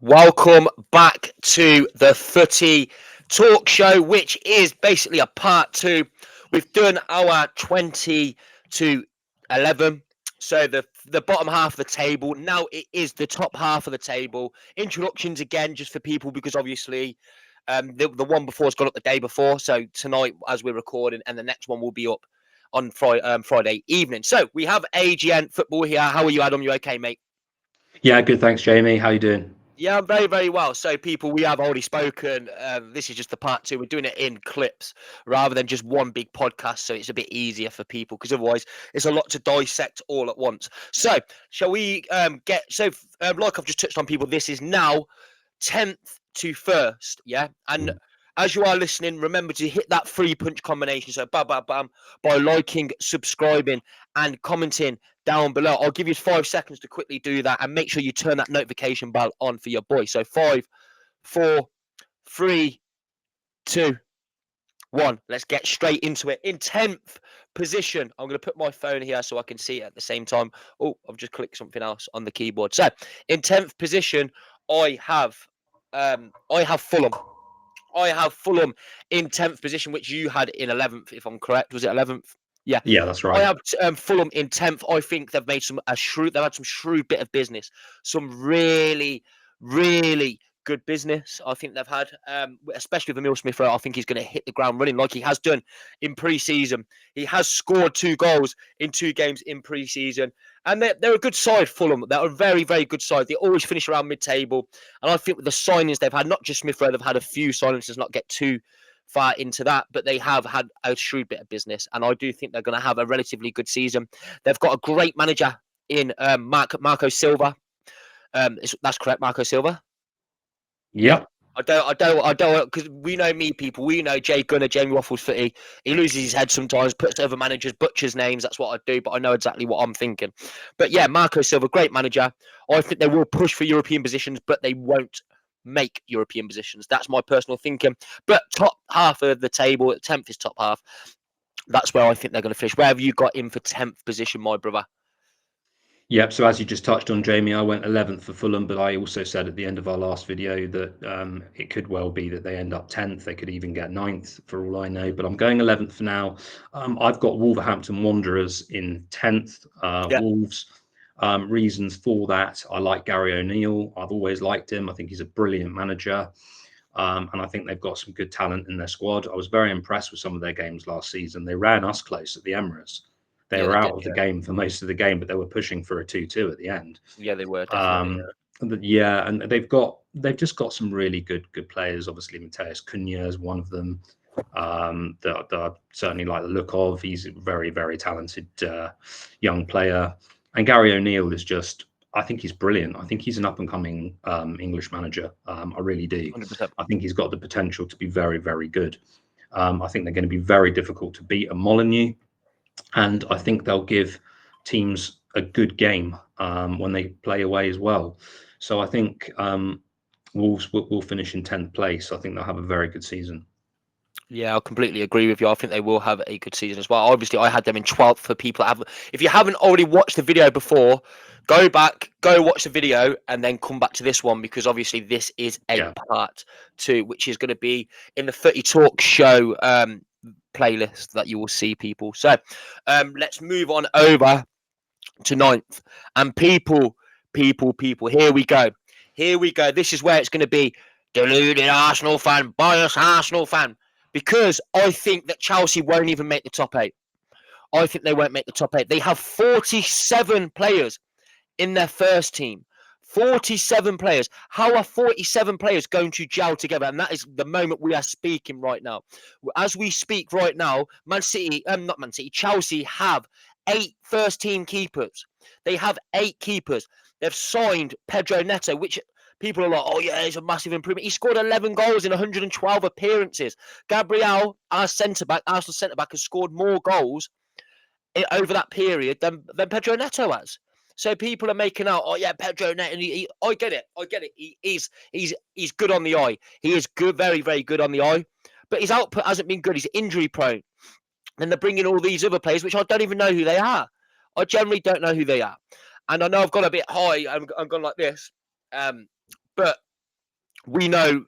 Welcome back to the Footy Talk Show, which is basically a part two. We've done our 20 to 11. So the bottom half of the table. Now it is the top half of the table. Introductions again, just for people, because obviously the one before has gone up the day before. So tonight, as we're recording, and the next one will be up on Friday evening. So we have AGN Football here. How are you, Adam? You okay, mate? Yeah, good. Thanks, Jamie. How you doing? Yeah, I'm very, very well. So, people, we have already spoken. This is just the part two. We're doing it in clips rather than just one big podcast. So, it's a bit easier for people because otherwise, it's a lot to dissect all at once. So, shall we get. So, like I've just touched on, people, this is now 10th to 1st. Yeah. And as you are listening, remember to hit that three punch combination. So, bam, bam, bam, by liking, subscribing, and commenting down below. I'll give you 5 seconds to quickly do that, and make sure you turn that notification bell on for your boy. So 5, 4, 3, 2, 1. Let's get straight into it. In 10th position, I'm going to put my phone here so I can see it at the same time. Oh, I've just clicked something else on the keyboard. So in 10th position, I have Fulham. I have Fulham in 10th position, which you had in 11th, if I'm correct. Was it 11th? Yeah. Yeah, that's I right. have Fulham in 10th. I think they've made they've had some shrewd bit of business. Some really, really good business. I think they've had, especially with Emil Smith Rowe. I think he's going to hit the ground running like he has done in pre-season. He has scored 2 goals in 2 games in pre-season. And they're a good side, Fulham. They're a very, very good side. They always finish around mid-table. And I think with the signings they've had, not just Smith Rowe, they've had a few signings, let's not get too far into that, but they have had a shrewd bit of business. And I do think they're going to have a relatively good season. They've got a great manager in Marco Silva. That's correct, Marco Silva. Yeah. Yep. I don't, because we know me, people. We know Jay Gunner, Jamie Waffles Footy. He loses his head sometimes, puts over managers, butchers names. That's what I do, but I know exactly what I'm thinking. But yeah, Marco Silva, great manager. I think they will push for European positions, but they won't make European positions. That's my personal thinking. But top half of the table, 10th is top half. That's where I think they're going to finish. Where have you got in for 10th position, my brother? Yep. So as you just touched on, Jamie, I went 11th for Fulham, but I also said at the end of our last video that it could well be that they end up 10th. They could even get 9th for all I know, but I'm going 11th for now. I've got Wolverhampton Wanderers in 10th. Wolves. Reasons for that: I like Gary O'Neill. I've always liked him. I think he's a brilliant manager. And I think they've got some good talent in their squad. I was very impressed with some of their games last season. They ran us close at the Emirates. They were out of the game for most of the game, but they were pushing for a 2-2 at the end. Yeah, they were definitely. And they've just got some really good players. Obviously, Mateus Cunha is one of them. That I certainly like the look of. He's a very, very talented young player. And Gary O'Neill is just, I think he's brilliant. I think he's an up-and-coming English manager. I really do. 100%. I think he's got the potential to be very, very good. I think they're going to be very difficult to beat at Molineux. And I think they'll give teams a good game when they play away as well. So I think Wolves will finish in 10th place. I think they'll have a very good season. Yeah, I completely agree with you. I think they will have a good season as well. Obviously, I had them in 12th for people that have. If you haven't already watched the video before, go back, go watch the video, and then come back to this one, because obviously this is a part 2, which is going to be in the Footy Talk Show playlist that you will see, people. So let's move on over to 9th. And people, here we go. This is where it's going to be deluded Arsenal fan, biased Arsenal fan. Because I think that Chelsea won't even make the top 8. I think they won't make the top 8. They have 47 players in their first team. 47 players. How are 47 players going to gel together? And that is the moment we are speaking right now. As we speak right now, Chelsea have 8 first-team keepers. They have 8 keepers. They've signed Pedro Neto, which people are like, oh yeah, it's a massive improvement. He scored 11 goals in 112 appearances. Gabriel, our Arsenal centre-back, has scored more goals over that period than Pedro Neto has. So people are making out, oh yeah, Pedro Neto. I get it. He's good on the eye. He is good, very, very good on the eye. But his output hasn't been good. He's injury prone. And they're bringing all these other players, which I don't even know who they are. I generally don't know who they are. And I know I've got a bit high. I'm going like this. But we know,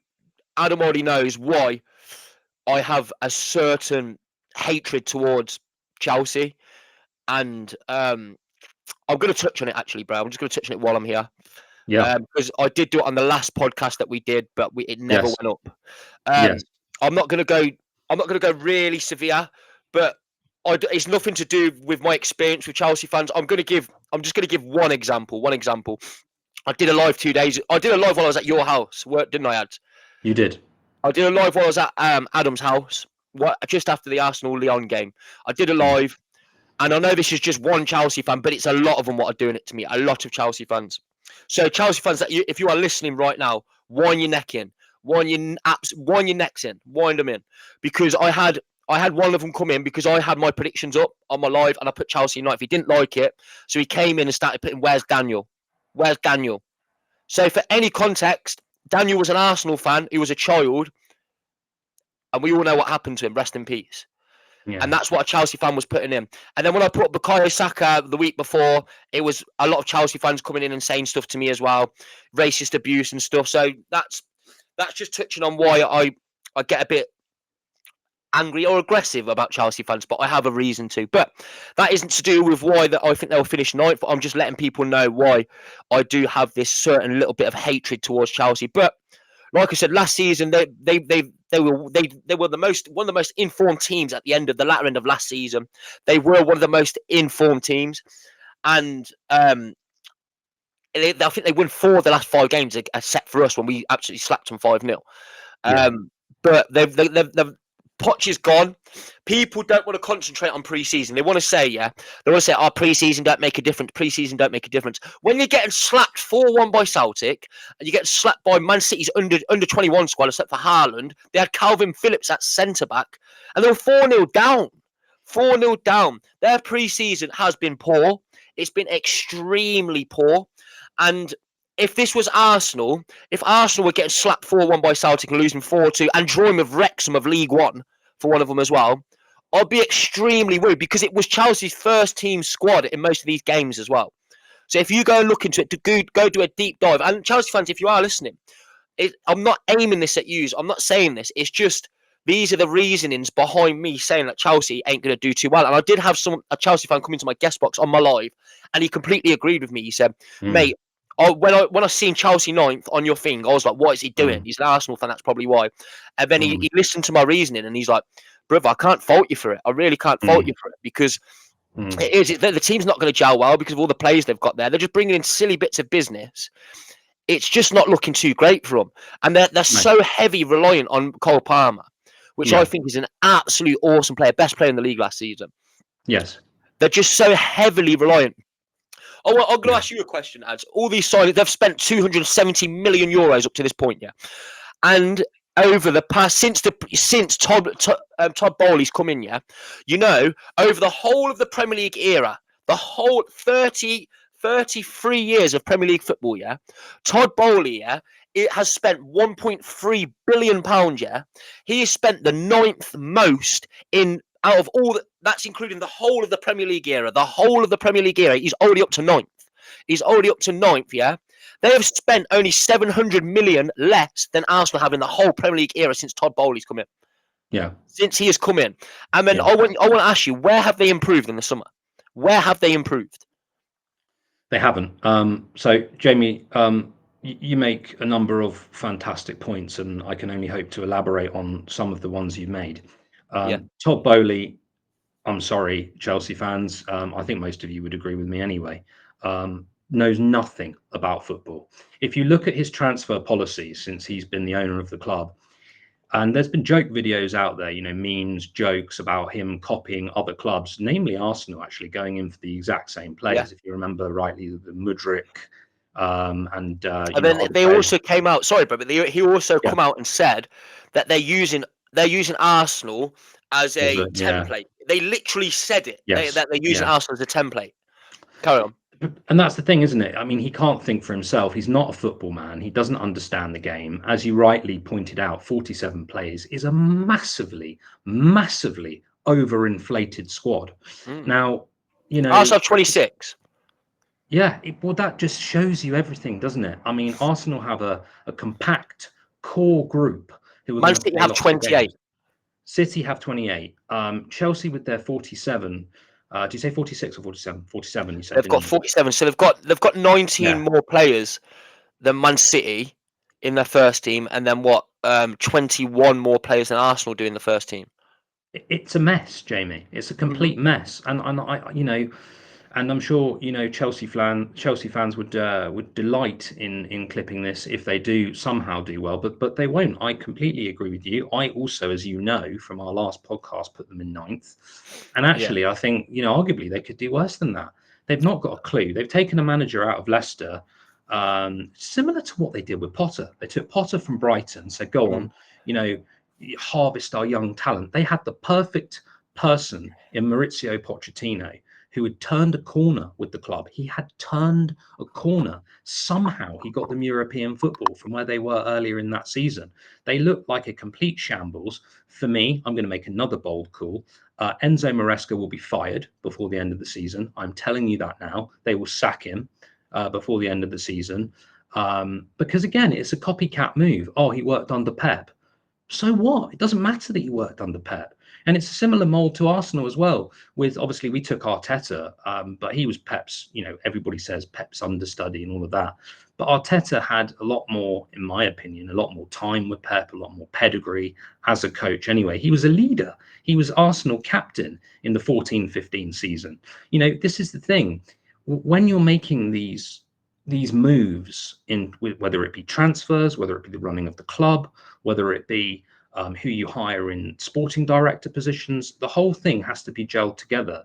Adam already knows why I have a certain hatred towards Chelsea, and I'm going to touch on it actually, bro. I'm just going to touch on it while I'm here, Yeah. because I did do it on the last podcast that we did, but it never Yes. went up. Yes. I'm not going to go. I'm not going to go really severe, but it's nothing to do with my experience with Chelsea fans. I'm just going to give one example. One example. I did a live 2 days. I did a live while I was at your house, didn't I, Ad? You did. I did a live while I was at Adam's house, just after the Arsenal Lyon game. I did a live, and I know this is just one Chelsea fan, but it's a lot of them what are doing it to me. A lot of Chelsea fans. So Chelsea fans, if you are listening right now, wind your neck in, wind your necks in, wind them in, because I had one of them come in because I had my predictions up on my live, and I put Chelsea United. He didn't like it, so he came in and started putting, "Where's Daniel? Where's Daniel?" So for any context, Daniel was an Arsenal fan. He was a child, and we all know what happened to him. Rest in peace. Yeah. And that's what a Chelsea fan was putting in. And then when I put up Bukayo Saka the week before, it was a lot of Chelsea fans coming in and saying stuff to me as well, racist abuse and stuff. So that's just touching on why I get a bit angry or aggressive about Chelsea fans, but I have a reason to. But that isn't to do with why that I think they'll finish ninth. I'm just letting people know why I do have this certain little bit of hatred towards Chelsea. But like I said, last season they were one of the most informed teams at the latter end of last season. They were one of the most informed teams, and I think they won 4 of the last 5 games, except for us when we absolutely slapped them 5-0. But they've Poch is gone. People don't want to concentrate on pre-season. They want to say, our pre-season don't make a difference. Pre-season don't make a difference. When you're getting slapped 4-1 by Celtic, and you get slapped by Man City's under 21 squad, except for Haaland, they had Calvin Phillips at centre back, and they were 4-0 down. 4-0 down. Their pre-season has been poor. It's been extremely poor, and if this was Arsenal, if Arsenal were getting slapped 4-1 by Celtic and losing 4-2 and drawing with Wrexham of League One for one of them as well, I'd be extremely worried, because it was Chelsea's first team squad in most of these games as well. So if you go and look into it, go do a deep dive. And Chelsea fans, if you are listening, I'm not aiming this at you. I'm not saying this. It's just these are the reasonings behind me saying that Chelsea ain't going to do too well. And I did have a Chelsea fan come into my guest box on my live, and he completely agreed with me. He said, mate, when I seen Chelsea 9th on your thing, I was like, what is he doing? He's an Arsenal fan, that's probably why. And then he listened to my reasoning, and he's like, brother, I can't fault you for it. I really can't fault you for it, because the team's not going to gel well because of all the players they've got there. They're just bringing in silly bits of business. It's just not looking too great for them. And they're so heavy reliant on Cole Palmer, which I think is an absolute awesome player, best player in the league last season. Yes. They're just so heavily reliant. Oh, well, I'm going to ask you a question, Ads. All these signings, they've spent 270 million euros up to this point, and over the past, since Todd Boehly's come in, over the whole of the Premier League era, the whole 33 years of Premier League football, Todd Boehly, it has spent £1.3 billion, he has spent the 9th most out of all that's including the whole of the Premier League era. The whole of the Premier League era, he's already up to 9th. They have spent only 700 million less than Arsenal have in the whole Premier League era since Todd Boehly's come in. Yeah. Since he has come in. And then I want to ask you, where have they improved in the summer? Where have they improved? They haven't. So, Jamie, you make a number of fantastic points, and I can only hope to elaborate on some of the ones you've made. Todd Boehly, I'm sorry, Chelsea fans, I think most of you would agree with me anyway, knows nothing about football. If you look at his transfer policies since he's been the owner of the club, and there's been joke videos out there, memes, jokes about him copying other clubs, namely Arsenal, actually going in for the exact same players. If you remember rightly, the Mudryk, and then they also came out. Sorry, but he also come out and said that they're using Arsenal as a template. They literally said it, that they're using Arsenal as a template. Carry on. And that's the thing, isn't it? I mean, he can't think for himself. He's not a football man. He doesn't understand the game. As you rightly pointed out, 47 players is a massively, massively overinflated squad. Now, Arsenal have 26. Yeah, well, that just shows you everything, doesn't it? I mean, Arsenal have a compact core group who are Man going to City play have lots of 28. games. City have 28. Chelsea with their 47. Do you say 46 or 47? 47, you said, They've didn't got you? 47, so they've got 19 Yeah. more players than Man City in their first team, and then 21 more players than Arsenal do in the first team. It's a mess, Jamie. It's a complete mess, and I, and I'm sure Chelsea fans would delight in clipping this if they do somehow do well, but they won't. I completely agree with you. I also, as you know from our last podcast, put them in 9th, and actually I think arguably they could do worse than that. They've not got a clue. They've taken a manager out of Leicester, similar to what they did with Potter. They took Potter from Brighton, said go on, harvest our young talent. They had the perfect person in Maurizio Pochettino, who had turned a corner with the club. He had turned a corner. Somehow he got them European football from where they were earlier in that season. They looked like a complete shambles. For me, I'm going to make another bold call. Enzo Maresca will be fired before the end of the season. I'm telling you that now. They will sack him before the end of the season. Because again, it's a copycat move. Oh, he worked under Pep. So what? It doesn't matter that he worked under Pep. And it's a similar mold to Arsenal as well. With obviously we took Arteta, but he was Pep's, everybody says Pep's understudy and all of that. But Arteta had a lot more, in my opinion, a lot more time with Pep, a lot more pedigree as a coach. Anyway, he was a leader. He was Arsenal captain in the 14-15 season. This is the thing. When you're making these moves in whether it be transfers, whether it be the running of the club, whether it be who you hire in sporting director positions, the whole thing has to be gelled together.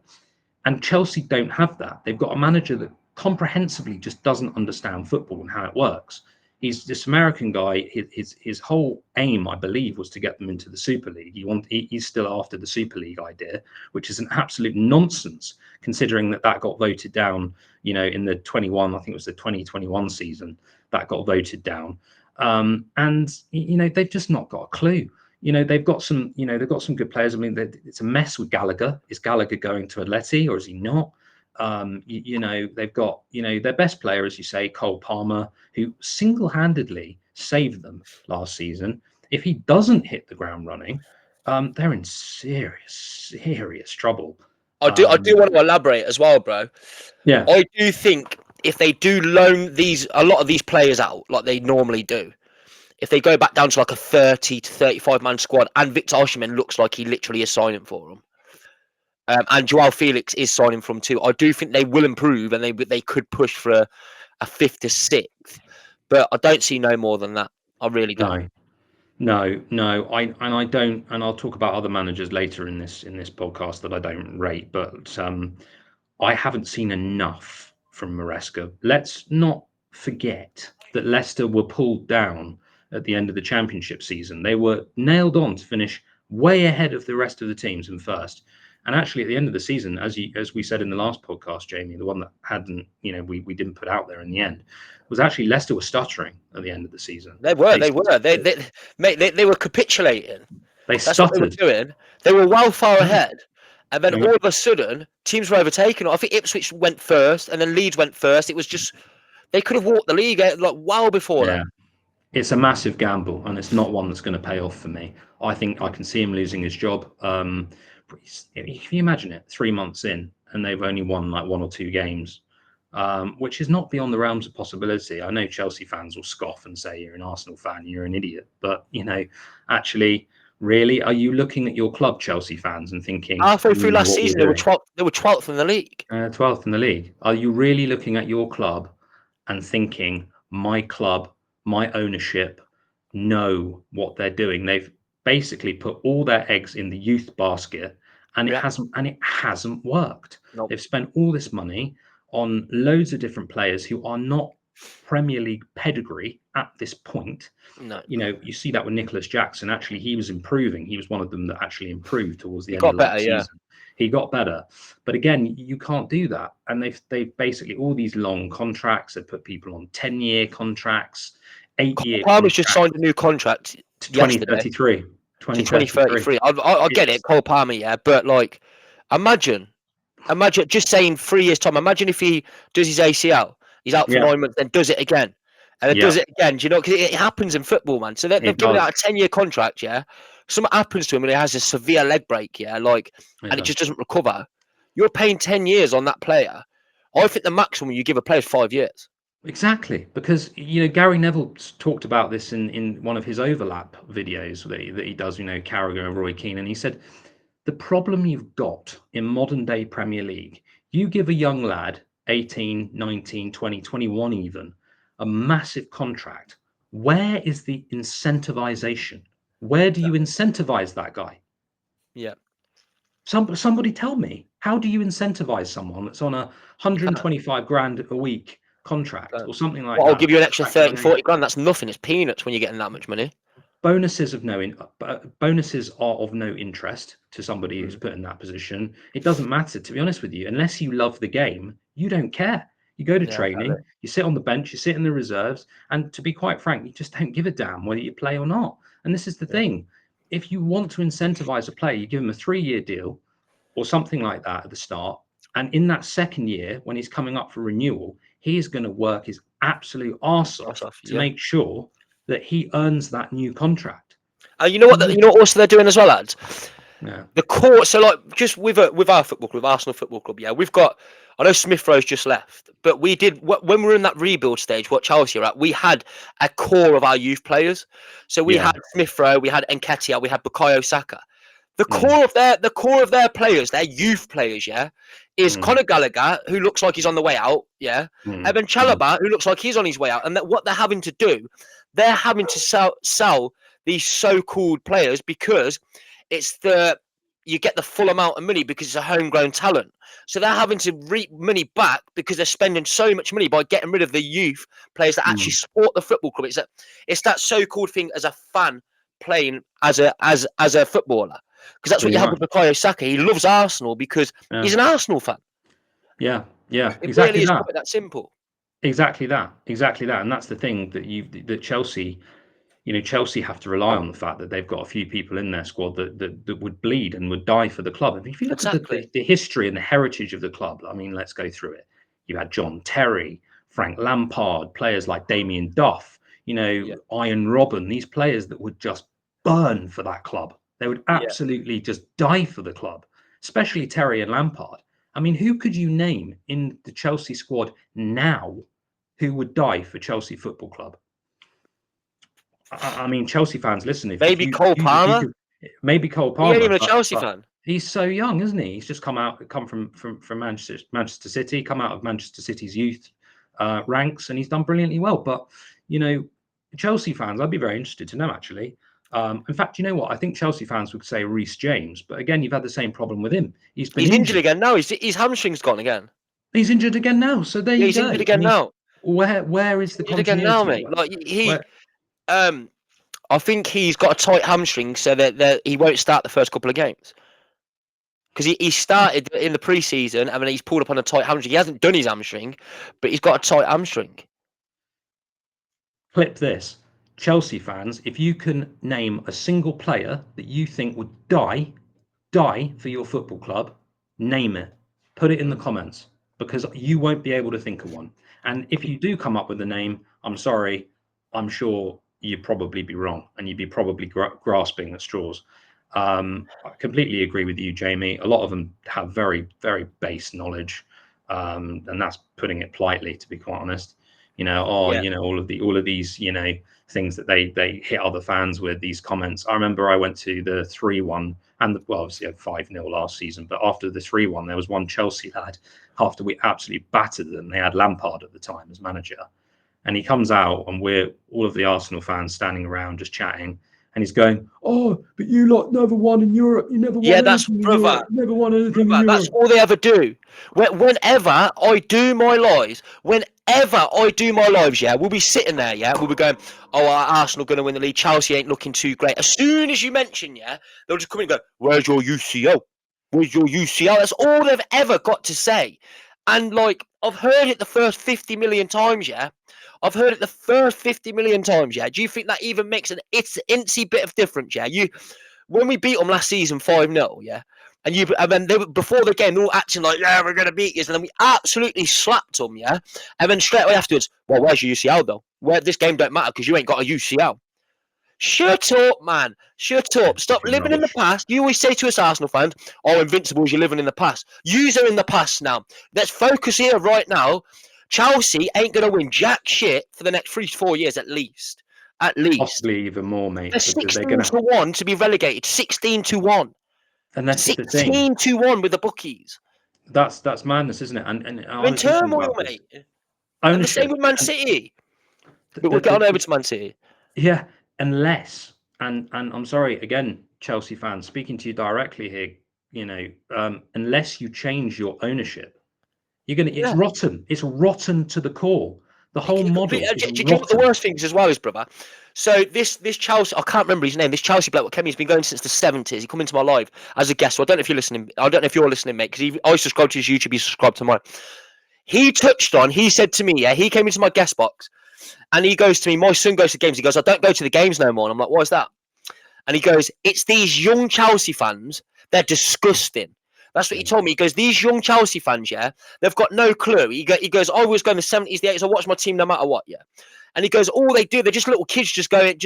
And Chelsea don't have that. They've got a manager that comprehensively just doesn't understand football and how it works. He's this American guy. His whole aim, I believe, was to get them into the Super League. He's still after the Super League idea, which is an absolute nonsense, considering that got voted down. In the 21, I think it was the 2021 season, that got voted down. And they've just not got a clue. They've got some good players. I mean, it's a mess with Gallagher. Is Gallagher going to Atleti or is he not? They've got their best player, as you say, Cole Palmer, who single-handedly saved them last season. If he doesn't hit the ground running, they're in serious trouble. I do want to elaborate as well, bro. Yeah, I do think if they do loan a lot of these players out like they normally do, if they go back down to like a 30 to 35 man squad, and Victor Osimhen looks like he literally is signing for them, and Joao Felix is signing from too, I do think they will improve and they could push for a 5th to 6th, but I don't see no more than that. I really don't. No. I don't, and I'll talk about other managers later in this podcast that I don't rate, but I haven't seen enough from Maresca. Let's not forget that Leicester were pulled down at the end of the Championship season. They were nailed on to finish way ahead of the rest of the teams in first. And actually, at the end of the season, as we said in the last podcast, Jamie, the one that hadn't, we didn't put out there in the end, was actually Leicester were stuttering at the end of the season. They were. They were capitulating. They That's stuttered. what they were doing. They were well far ahead. And then all of a sudden, teams were overtaken. I think Ipswich went first, and then Leeds went first. It was just they could have walked the league like well before that. It's a massive gamble, and it's not one that's going to pay off for me. I think I can see him losing his job. If you imagine it, 3 months in, and they've only won like 1 or 2 games, which is not beyond the realms of possibility. I know Chelsea fans will scoff and say you're an Arsenal fan, you're an idiot. But, actually, really, are you looking at your club, Chelsea fans, and thinking... Halfway through last season, they were 12th in the league. 12th in the league. Are you really looking at your club and thinking, my club, my ownership know what they're doing? They've basically put all their eggs in the youth basket, and it hasn't worked. Nope. They've spent all this money on loads of different players who are not Premier League pedigree at this point. No. You see that with Nicholas Jackson. Actually, he was improving. He was one of them that actually improved towards the end of last season. He got better. But again, you can't do that. And they've basically all these long contracts. They put people on 10-year contracts, 8-year contracts. Palmer's just signed a new contract to 2033. 2033. I get it, Cole Palmer, yeah. But like, imagine just saying 3 years time. Imagine if he does his ACL, he's out for 9 months, then does it again, And it Yeah, does it again, do you know? Because it happens in football, man. So they've it given does. out a 10-year contract, yeah. Something happens to him and he has a severe leg break, yeah, like, and it Yeah. just doesn't recover. You're paying 10 years on that player. I think the maximum you give a player is 5 years. Exactly, because Gary Neville talked about this in one of his overlap videos that he does. Carragher and Roy Keane, and he said the problem you've got in modern day Premier League, you give a young lad 18, 19, 20, 21 even a massive contract. Where is the incentivization? Where do you incentivize that guy? Yeah, Somebody tell me, how do you incentivize someone that's on a you can't. 125 grand a week You contract can't. or something like Well, I'll that? give you an extra At a 30, young age? 40 grand. That's nothing. It's peanuts when you're getting that much money. Bonuses are of no interest to somebody who's Mm. put in that position. It doesn't matter, to be honest with you, unless you love the game, you don't care. You go to Yeah, exactly. training, you sit on the bench, you sit in the reserves, and to be quite frank, you just don't give a damn whether you play or not. And this is the Yeah. thing. If you want to incentivize a player, you give him a 3-year deal or something like that at the start. And in that second year, when he's coming up for renewal, he is going to work his absolute arse That's off off. to Yeah. make sure that he earns that new contract. You know what? He You know what also they're doing as well, lads. Yeah. The core. So like, just with our football club, Arsenal Football Club. Yeah, we've got. I know Smith Rowe's just left, but we did when we were in that rebuild stage. What Chelsea are at, we had a core of our youth players. So we Yeah. had Smith Rowe, we had Nketiah, we had Bukayo Saka. The Mm, core of their players, their youth players, yeah, is mm, Conor Gallagher, who looks like he's on the way out, yeah, mm, Evan mm, Chalobah, who looks like he's on his way out, and that what they're having to do, they're having to sell these so-called players because it's you get the full amount of money because it's a homegrown talent. So they're having to reap money back because they're spending so much money by getting rid of the youth players that actually mm. support the football club. It's that so-called thing as a fan playing as a footballer. Because that's what Pretty you have much. with Bukayo Saka. He loves Arsenal because Yeah. he's an Arsenal fan. Yeah. Yeah. It really Exactly is that. quite that simple. Exactly that. Exactly that. And that's the thing that Chelsea, Chelsea have to rely on the fact that they've got a few people in their squad that would bleed and would die for the club. And if you look at Exactly. the history and the heritage of the club, I mean, let's go through it. You had John Terry, Frank Lampard, players like Damien Duff, Yeah. Iron Robben, these players that would just burn for that club. They would Yeah. absolutely just die for the club, especially Terry and Lampard. I mean, who could you name in the Chelsea squad now who would die for Chelsea Football Club? I mean, Chelsea fans, listen. If Maybe you Cole Palmer. could, maybe Cole He ain't Palmer, even a Chelsea but fan. he's so young, isn't he? He's just come from Manchester City, come out of Manchester City's youth ranks, and he's done brilliantly well. But you know, Chelsea fans, I'd be very interested to know actually. In fact, you know what? I think Chelsea fans would say Reece James, but again, you've had the same problem with him. He's been He's injured injured. again now. His hamstring's gone again. He's injured again now. So there Yeah, you he's go. injured I again mean, now. where He's is the injured again now, continuity? mate. Like he Where um I think he's got a tight hamstring, so that he won't start the first couple of games. Because he started in the preseason and then he's pulled up on a tight hamstring. He hasn't done his hamstring, but he's got a tight hamstring. Clip this. Chelsea fans, if you can name a single player that you think would die for your football club, name it. Put it in the comments because you won't be able to think of one. And if you do come up with a name, I'm sorry, I'm sure you'd probably be wrong and you'd be probably grasping at straws. I completely agree with you, Jamie. A lot of them have very, very base knowledge, and that's putting it politely, to be quite honest. Yeah. All of these, things that they hit other fans with, these comments. I remember I went to the 3-1 and well, obviously had 5-0 last season, but after the 3-1, there was one Chelsea lad after we absolutely battered them. They had Lampard at the time as manager, and he comes out and we're all of the Arsenal fans standing around just chatting. And he's going, "Oh, but you lot never won in Europe. You never Yeah, won that's anything in brother. Europe. You never won anything in That's Europe." all they ever do. Whenever I do my lives, yeah, we'll be sitting there, yeah, we'll be going, "Oh, Arsenal going to win the league. Chelsea ain't looking too great." As soon as you mention, yeah, they'll just come in and go, "Where's your UCL? Where's your UCL?" That's all they've ever got to say. And like, I've heard it the first 50 million times, yeah. I've heard it the first 50 million times, yeah. Do you think that even makes an incy bit of difference, yeah? When we beat them last season 5-0, yeah, And then before the game, they were acting like, yeah, we're going to beat you. And then we absolutely slapped them, yeah? And then straight away afterwards, well, where's your UCL, though? This game don't matter because you ain't got a UCL. Shut up, man. Shut up. Stop living in the past. You always say to us Arsenal fans, oh, Invincibles, you're living in the past. Yous are in the past now. Let's focus here right now. Chelsea ain't going to win jack shit for the next 3 to 4 years at least. At least. Possibly even more, mate. They're 16-1 to be relegated. 16-1. And that's 16-1 with the bookies. That's madness, isn't it? And in turmoil, mate. And the same with Man City. But we'll get on over to Man City. Yeah, unless, and I'm sorry, again, Chelsea fans, speaking to you directly here, you know, unless you change your ownership, you're going to, it's rotten. It's rotten to the core. The whole model. Do you know what the worst things as well is, brother? So this Chelsea, I can't remember his name. This Chelsea bloke, Kemi, he's been going since the 70s. He come into my live as a guest. So I don't know if you're listening. I don't know if you're listening, mate, because I subscribe to his YouTube. He subscribed to mine. He said to me, yeah, he came into my guest box, and he goes to me, my son goes to games. He goes, I don't go to the games no more. And I'm like, why is that? And he goes, it's these young Chelsea fans. They're disgusting. That's what he told me. He goes, these young Chelsea fans, yeah, they've got no clue. He goes, I was going the 70s, the 80s. I watch my team no matter what, yeah. And he goes, all they do, they're just little kids just going,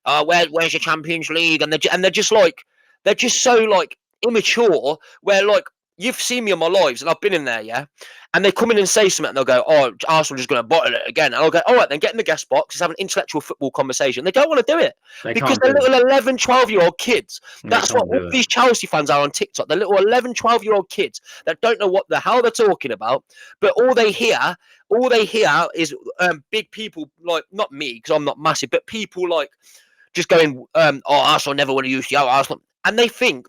where's your Champions League? And they're just so like immature. Where like you've seen me on my lives, and I've been in there, yeah. And they come in and say something, and they'll go, "Oh, Arsenal just going to bottle it again." And I'll go, "All right, then get in the guest box. Let's have an intellectual football conversation." They don't want to do it because they're little 11, 12-year-old kids. That's what all these Chelsea fans are on TikTok. They're little 11, 12-year-old kids that don't know what the hell they're talking about. But all they hear is big people like, not me because I'm not massive, but people like just going, "Oh, Arsenal never win a UCL." Arsenal, and they think.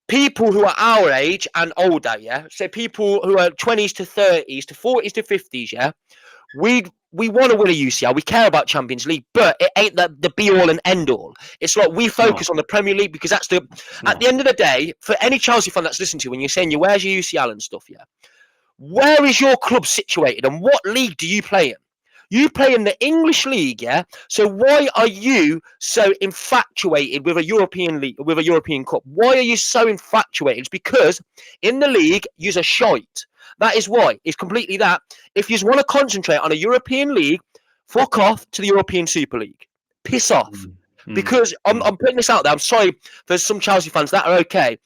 People who are our age and older, yeah. So people who are 20s to 30s to 40s to 50s, yeah. We want to win a UCL. We care about Champions League, but it ain't the be all and end all. It's like we focus on the Premier League because that's at the end of the day, for any Chelsea fan that's listening to when you're saying where's your UCL and stuff, yeah. Where is your club situated and what league do you play in? You play in the English league, yeah? So why are you so infatuated with a European league, with a European cup? Why are you so infatuated? It's because in the league, you're a shite. That is why. It's completely that. If you just want to concentrate on a European league, fuck off to the European Super League. Piss off. Because I'm putting this out there. I'm sorry for some Chelsea fans that are okay.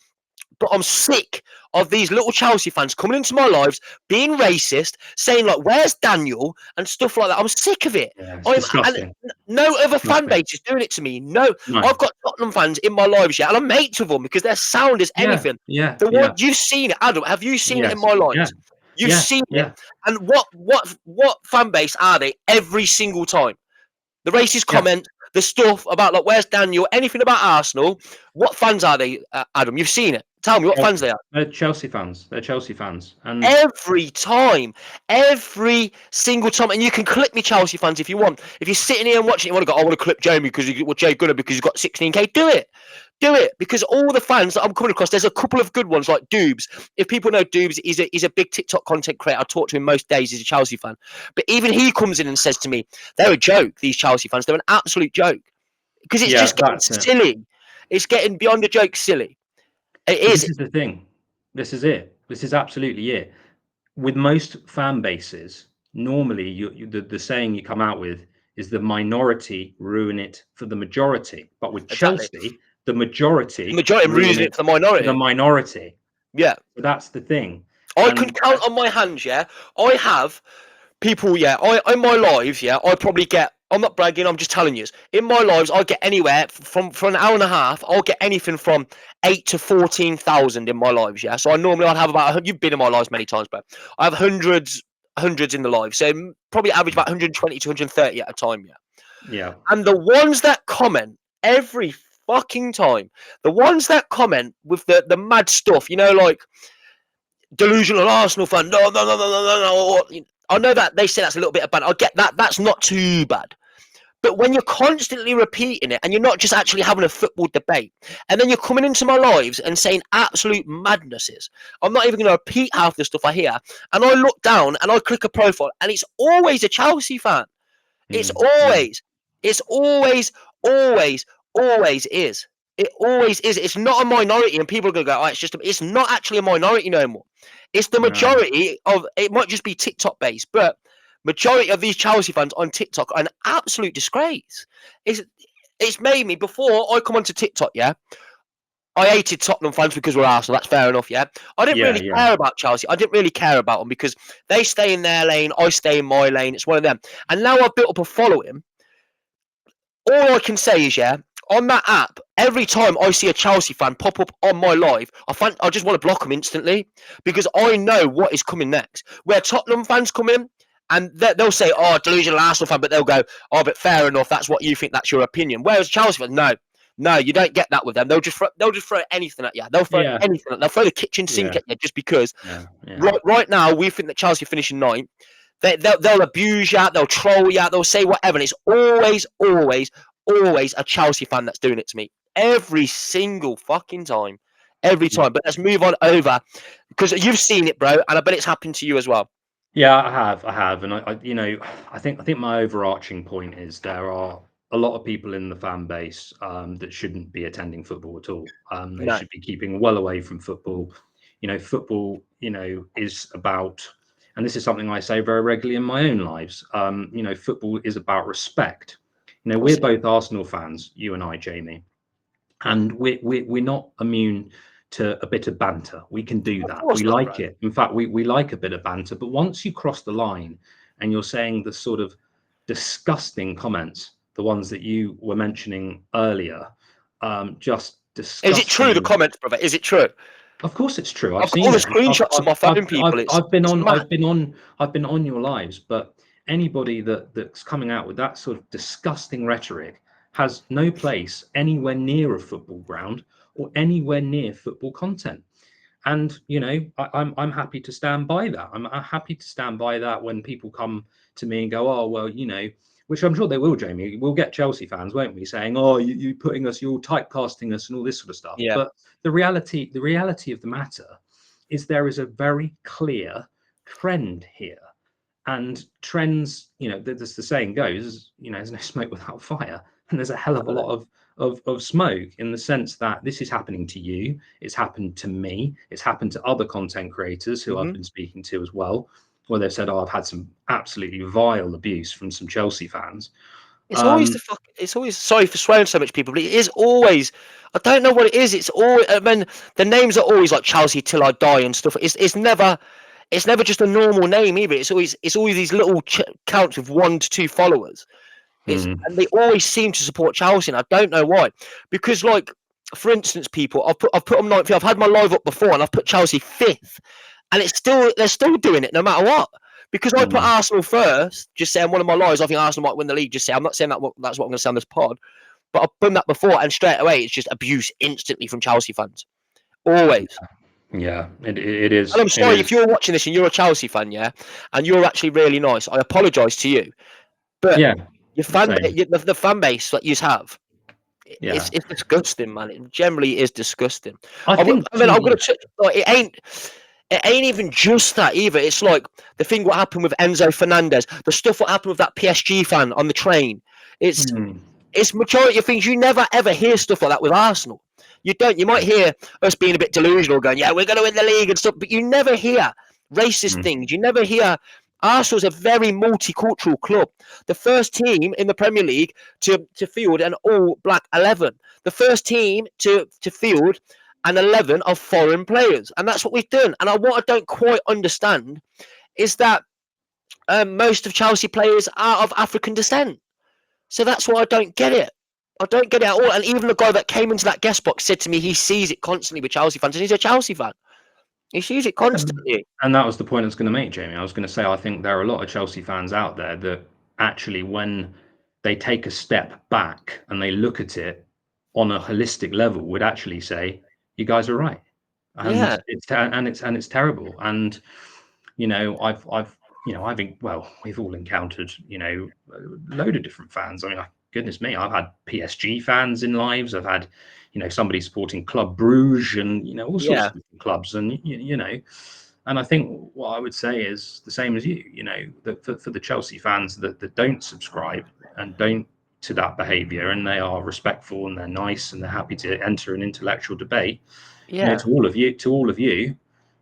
But I'm sick of these little Chelsea fans coming into my lives, being racist, saying like, where's Daniel? And stuff like that. I'm sick of it. Yeah, and no other fan base is doing it to me. No. I've got Tottenham fans in my lives, yeah, and I'm mates with them because their sound is anything. You've seen it, Adam. Have you seen it in my lives? You've seen it. And what fan base are they every single time? The racist comment, the stuff about like, where's Daniel? Anything about Arsenal. What fans are they, Adam? You've seen it. Tell me what fans they are. They're Chelsea fans. And every single time. And you can clip me Chelsea fans if you want. If you're sitting here and watching, you want to go, I want to clip Jamie because Jay Gooder because he's got 16k. Do it because all the fans that I'm coming across, there's a couple of good ones like Doobs. If people know Doobs, he's a big TikTok content creator. I talk to him most days. He's a Chelsea fan, but even he comes in and says to me, "They're a joke. These Chelsea fans, they're an absolute joke because it's just getting silly. It's getting beyond a joke, silly." It is. This is the thing. This is it. This is absolutely it. With most fan bases, normally the saying you come out with is the minority ruin it for the majority. But with Chelsea, the majority ruins it for the minority. The minority. Yeah. So that's the thing. I can count on my hands, yeah. I have people, yeah. In my lives, yeah, I probably get. I'm not bragging. I'm just telling you. In my lives, I get anywhere from an hour and a half. I'll get anything from 8 to 14,000 in my lives. Yeah. So I'd have about. You've been in my lives many times, but I have hundreds in the live. So probably average about 120 to 130 at a time. Yeah. Yeah. And the ones that comment every fucking time, the ones that comment with the mad stuff, you know, like delusional Arsenal fan. No. I know that they say that's a little bit of bad. I get that. That's not too bad. But when you're constantly repeating it and you're not just actually having a football debate, and then you're coming into my lives and saying absolute madnesses, I'm not even going to repeat half the stuff I hear. And I look down and I click a profile and it's always a Chelsea fan. It's always is. It always is. It's not a minority, and people are gonna go, "Oh, it's just." It's not actually a minority no more. It's the No. majority of. It might just be TikTok based, but majority of these Chelsea fans on TikTok are an absolute disgrace. It's it's made me before I come onto TikTok. Yeah, I hated Tottenham fans because we're Arsenal. That's fair enough. Yeah, I didn't Yeah, really care about Chelsea. I didn't really care about them because they stay in their lane. I stay in my lane. It's one of them. And now I've built up a following. All I can say is, yeah, on that app, every time I see a Chelsea fan pop up on my live, I just want to block them instantly because I know what is coming next. Where Tottenham fans come in and they'll say, "Oh, delusional Arsenal fan," but they'll go, "Oh, but fair enough. That's what you think. That's your opinion." Whereas Chelsea fans, no. No, you don't get that with them. They'll just throw anything at you. They'll throw yeah, anything. They'll throw the kitchen sink yeah, at you just because. yeah, yeah. Right now, we think that Chelsea are finishing ninth. They'll abuse you. They'll troll you. They'll say whatever. And it's always a Chelsea fan that's doing it to me every single fucking time, every time. But let's move on over because you've seen it, bro, and I bet it's happened to you as well. Yeah, I have, and I think my overarching point is there are a lot of people in the fan base that shouldn't be attending football at all. They No, should be keeping well away from football. Football, is about, and this is something I say very regularly in my own lives. Football is about respect. We're both Arsenal fans, you and I, Jamie, and we're not immune to a bit of banter. We can do of that. course We not, like bro. it. In fact, we like a bit of banter. But once you cross the line and you're saying the sort of disgusting comments, the ones that you were mentioning earlier, just Is it true, the disgusting. comments, brother? Is it true? Of course, it's true. I've I've got all seen the it. screenshots on my phone, people. I've been It's on. mad. I've been on your lives. But anybody that's coming out with that sort of disgusting rhetoric has no place anywhere near a football ground or anywhere near football content. And I'm happy to stand by that. I'm happy to stand by that when people come to me and go, "Oh, well, which I'm sure they will, Jamie. We'll get Chelsea fans, won't we, saying, "Oh, you putting us, you're typecasting us," and all this sort of stuff. Yeah. But the reality of the matter is there is a very clear trend here, and trends, there's the saying goes, there's no smoke without fire, and there's a hell of a lot of smoke in the sense that this is happening to you. It's happened to me. It's happened to other content creators who I've been speaking to as well, where they've said, "Oh, I've had some absolutely vile abuse from some Chelsea fans." It's always it's always, sorry for swearing so much, people, but it is always, I don't know what it is. It's always, I mean, the names are always like Chelsea till I die and stuff. It's never just a normal name either. It's always these little counts with 1 to 2 followers. And they always seem to support Chelsea, and I don't know why. Because, like, for instance, people, I've put them 9th. I've had my live up before, and I've put Chelsea 5th, and they're still doing it no matter what. Because I put Arsenal first, just saying one of my lives, I think Arsenal might win the league. Just say, I'm not saying that's what I'm going to say on this pod, but I've done that before, and straight away it's just abuse instantly from Chelsea fans, always. Yeah, it is. And I'm sorry if you're watching this and you're a Chelsea fan, yeah, and you're actually really nice. I apologise to you, but Yeah, your the fan base that you have, it's disgusting, man. It generally is disgusting. I mean, think I'm going to like, it ain't even just that either. It's like the thing what happened with Enzo Fernandez, the stuff what happened with that PSG fan on the train. It's majority of things. You never ever hear stuff like that with Arsenal. You don't. You might hear us being a bit delusional, going, "Yeah, we're going to win the league" and stuff, but you never hear racist things. You never hear. Arsenal's a very multicultural club. The first team in the Premier League to field an all-black 11. The first team to field an 11 of foreign players, and that's what we've done. And what I don't quite understand is that most of Chelsea players are of African descent. So that's why I don't get it. I don't get it at all. And even the guy that came into that guest box said to me he sees it constantly with Chelsea fans, and he's a Chelsea fan. He sees it constantly. And that was the point I was going to make, Jamie. I was going to say, I think there are a lot of Chelsea fans out there that actually, when they take a step back and they look at it on a holistic level, would actually say, "You guys are right." And it's terrible. And we've all encountered a load of different fans. I mean, goodness me, I've had PSG fans in lives. I've had somebody supporting Club Bruges and all sorts of different clubs, and and I think what I would say is the same as you. That for the Chelsea fans that don't subscribe and don't to that behaviour, and they are respectful and they're nice and they're happy to enter an intellectual debate, Yeah. to all of you,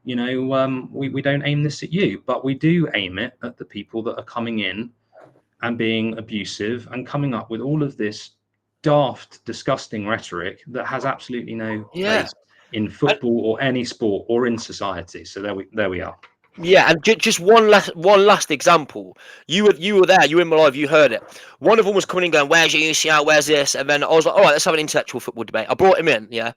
we don't aim this at you, but we do aim it at the people that are coming in and being abusive and coming up with all of this daft, disgusting rhetoric that has absolutely no Yeah. place in football or any sport or in society. So there we are. Yeah, and just one last example. You were there. You were in my live. You heard it. One of them was coming in going, "Where's your UCL? Where's this?" And then I was like, "All right, let's have an intellectual football debate." I brought him in, yeah,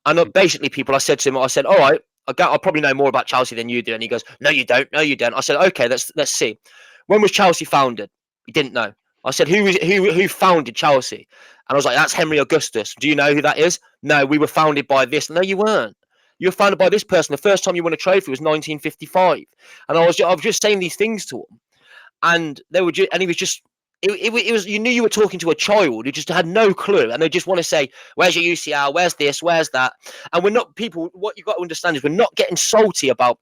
and basically, I said to him, "I said, all right, I probably know more about Chelsea than you do." And he goes, "No, you don't. No, you don't." I said, "Okay, let's see. When was Chelsea founded?" He didn't know. I said, who founded Chelsea?" And I was like, "That's Henry Augustus. Do you know who that is?" "No, we were founded by this." "No, you weren't. You were founded by this person. The first time you won a trophy was 1955." And I was just saying these things to him, and they were and he was just. It was, you knew you were talking to a child who just had no clue, and they just want to say, "Where's your UCL? Where's this? Where's that?" And we're not people. What you've got to understand is we're not getting salty about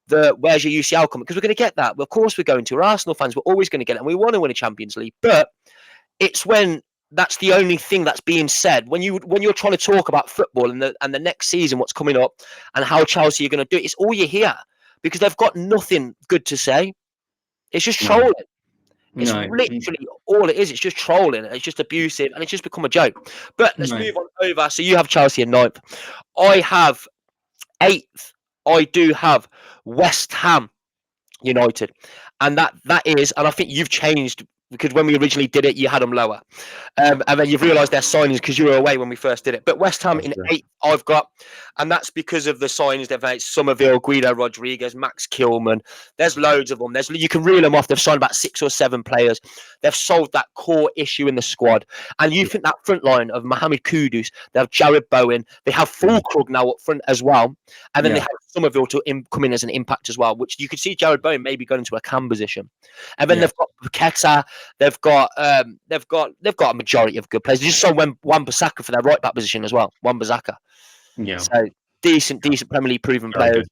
the "Where's your UCL" comment, because we're going to get that. Well, of course we're going to. We're Arsenal fans. We're always going to get it, and we want to win a Champions League. But it's when that's the only thing that's being said when you're trying to talk about football and the next season, what's coming up, and how Chelsea are going to do it. It's all you hear, because they've got nothing good to say. It's just trolling. It's literally all it is. It's just trolling. It's just abusive, and it's just become a joke. But let's move on over. So you have Chelsea in 9th. I have 8th. I do have West Ham United, and that is, and I think you've changed, because when we originally did it, you had them lower, and then you've realised their signings because you were away when we first did it. But West Ham in 8th, I've got, and that's because of the signings they've made: Somerville, Guido Rodriguez, Max Kilman. There's loads of them. You can reel them off. They've signed about 6 or 7 players. They've solved that core issue in the squad. And you think that front line of Mohamed Kudus, they have Jared Bowen, they have Fulkrug now up front as well, and then they have Somerville to come in as an impact as well, which you could see Jared Bowen maybe going into a cam position. And then they've got Paqueta, they've got a majority of good players. They just saw Wan-Bissaka for their right back position as well. Wan-Bissaka. Yeah. So decent Premier League proven players.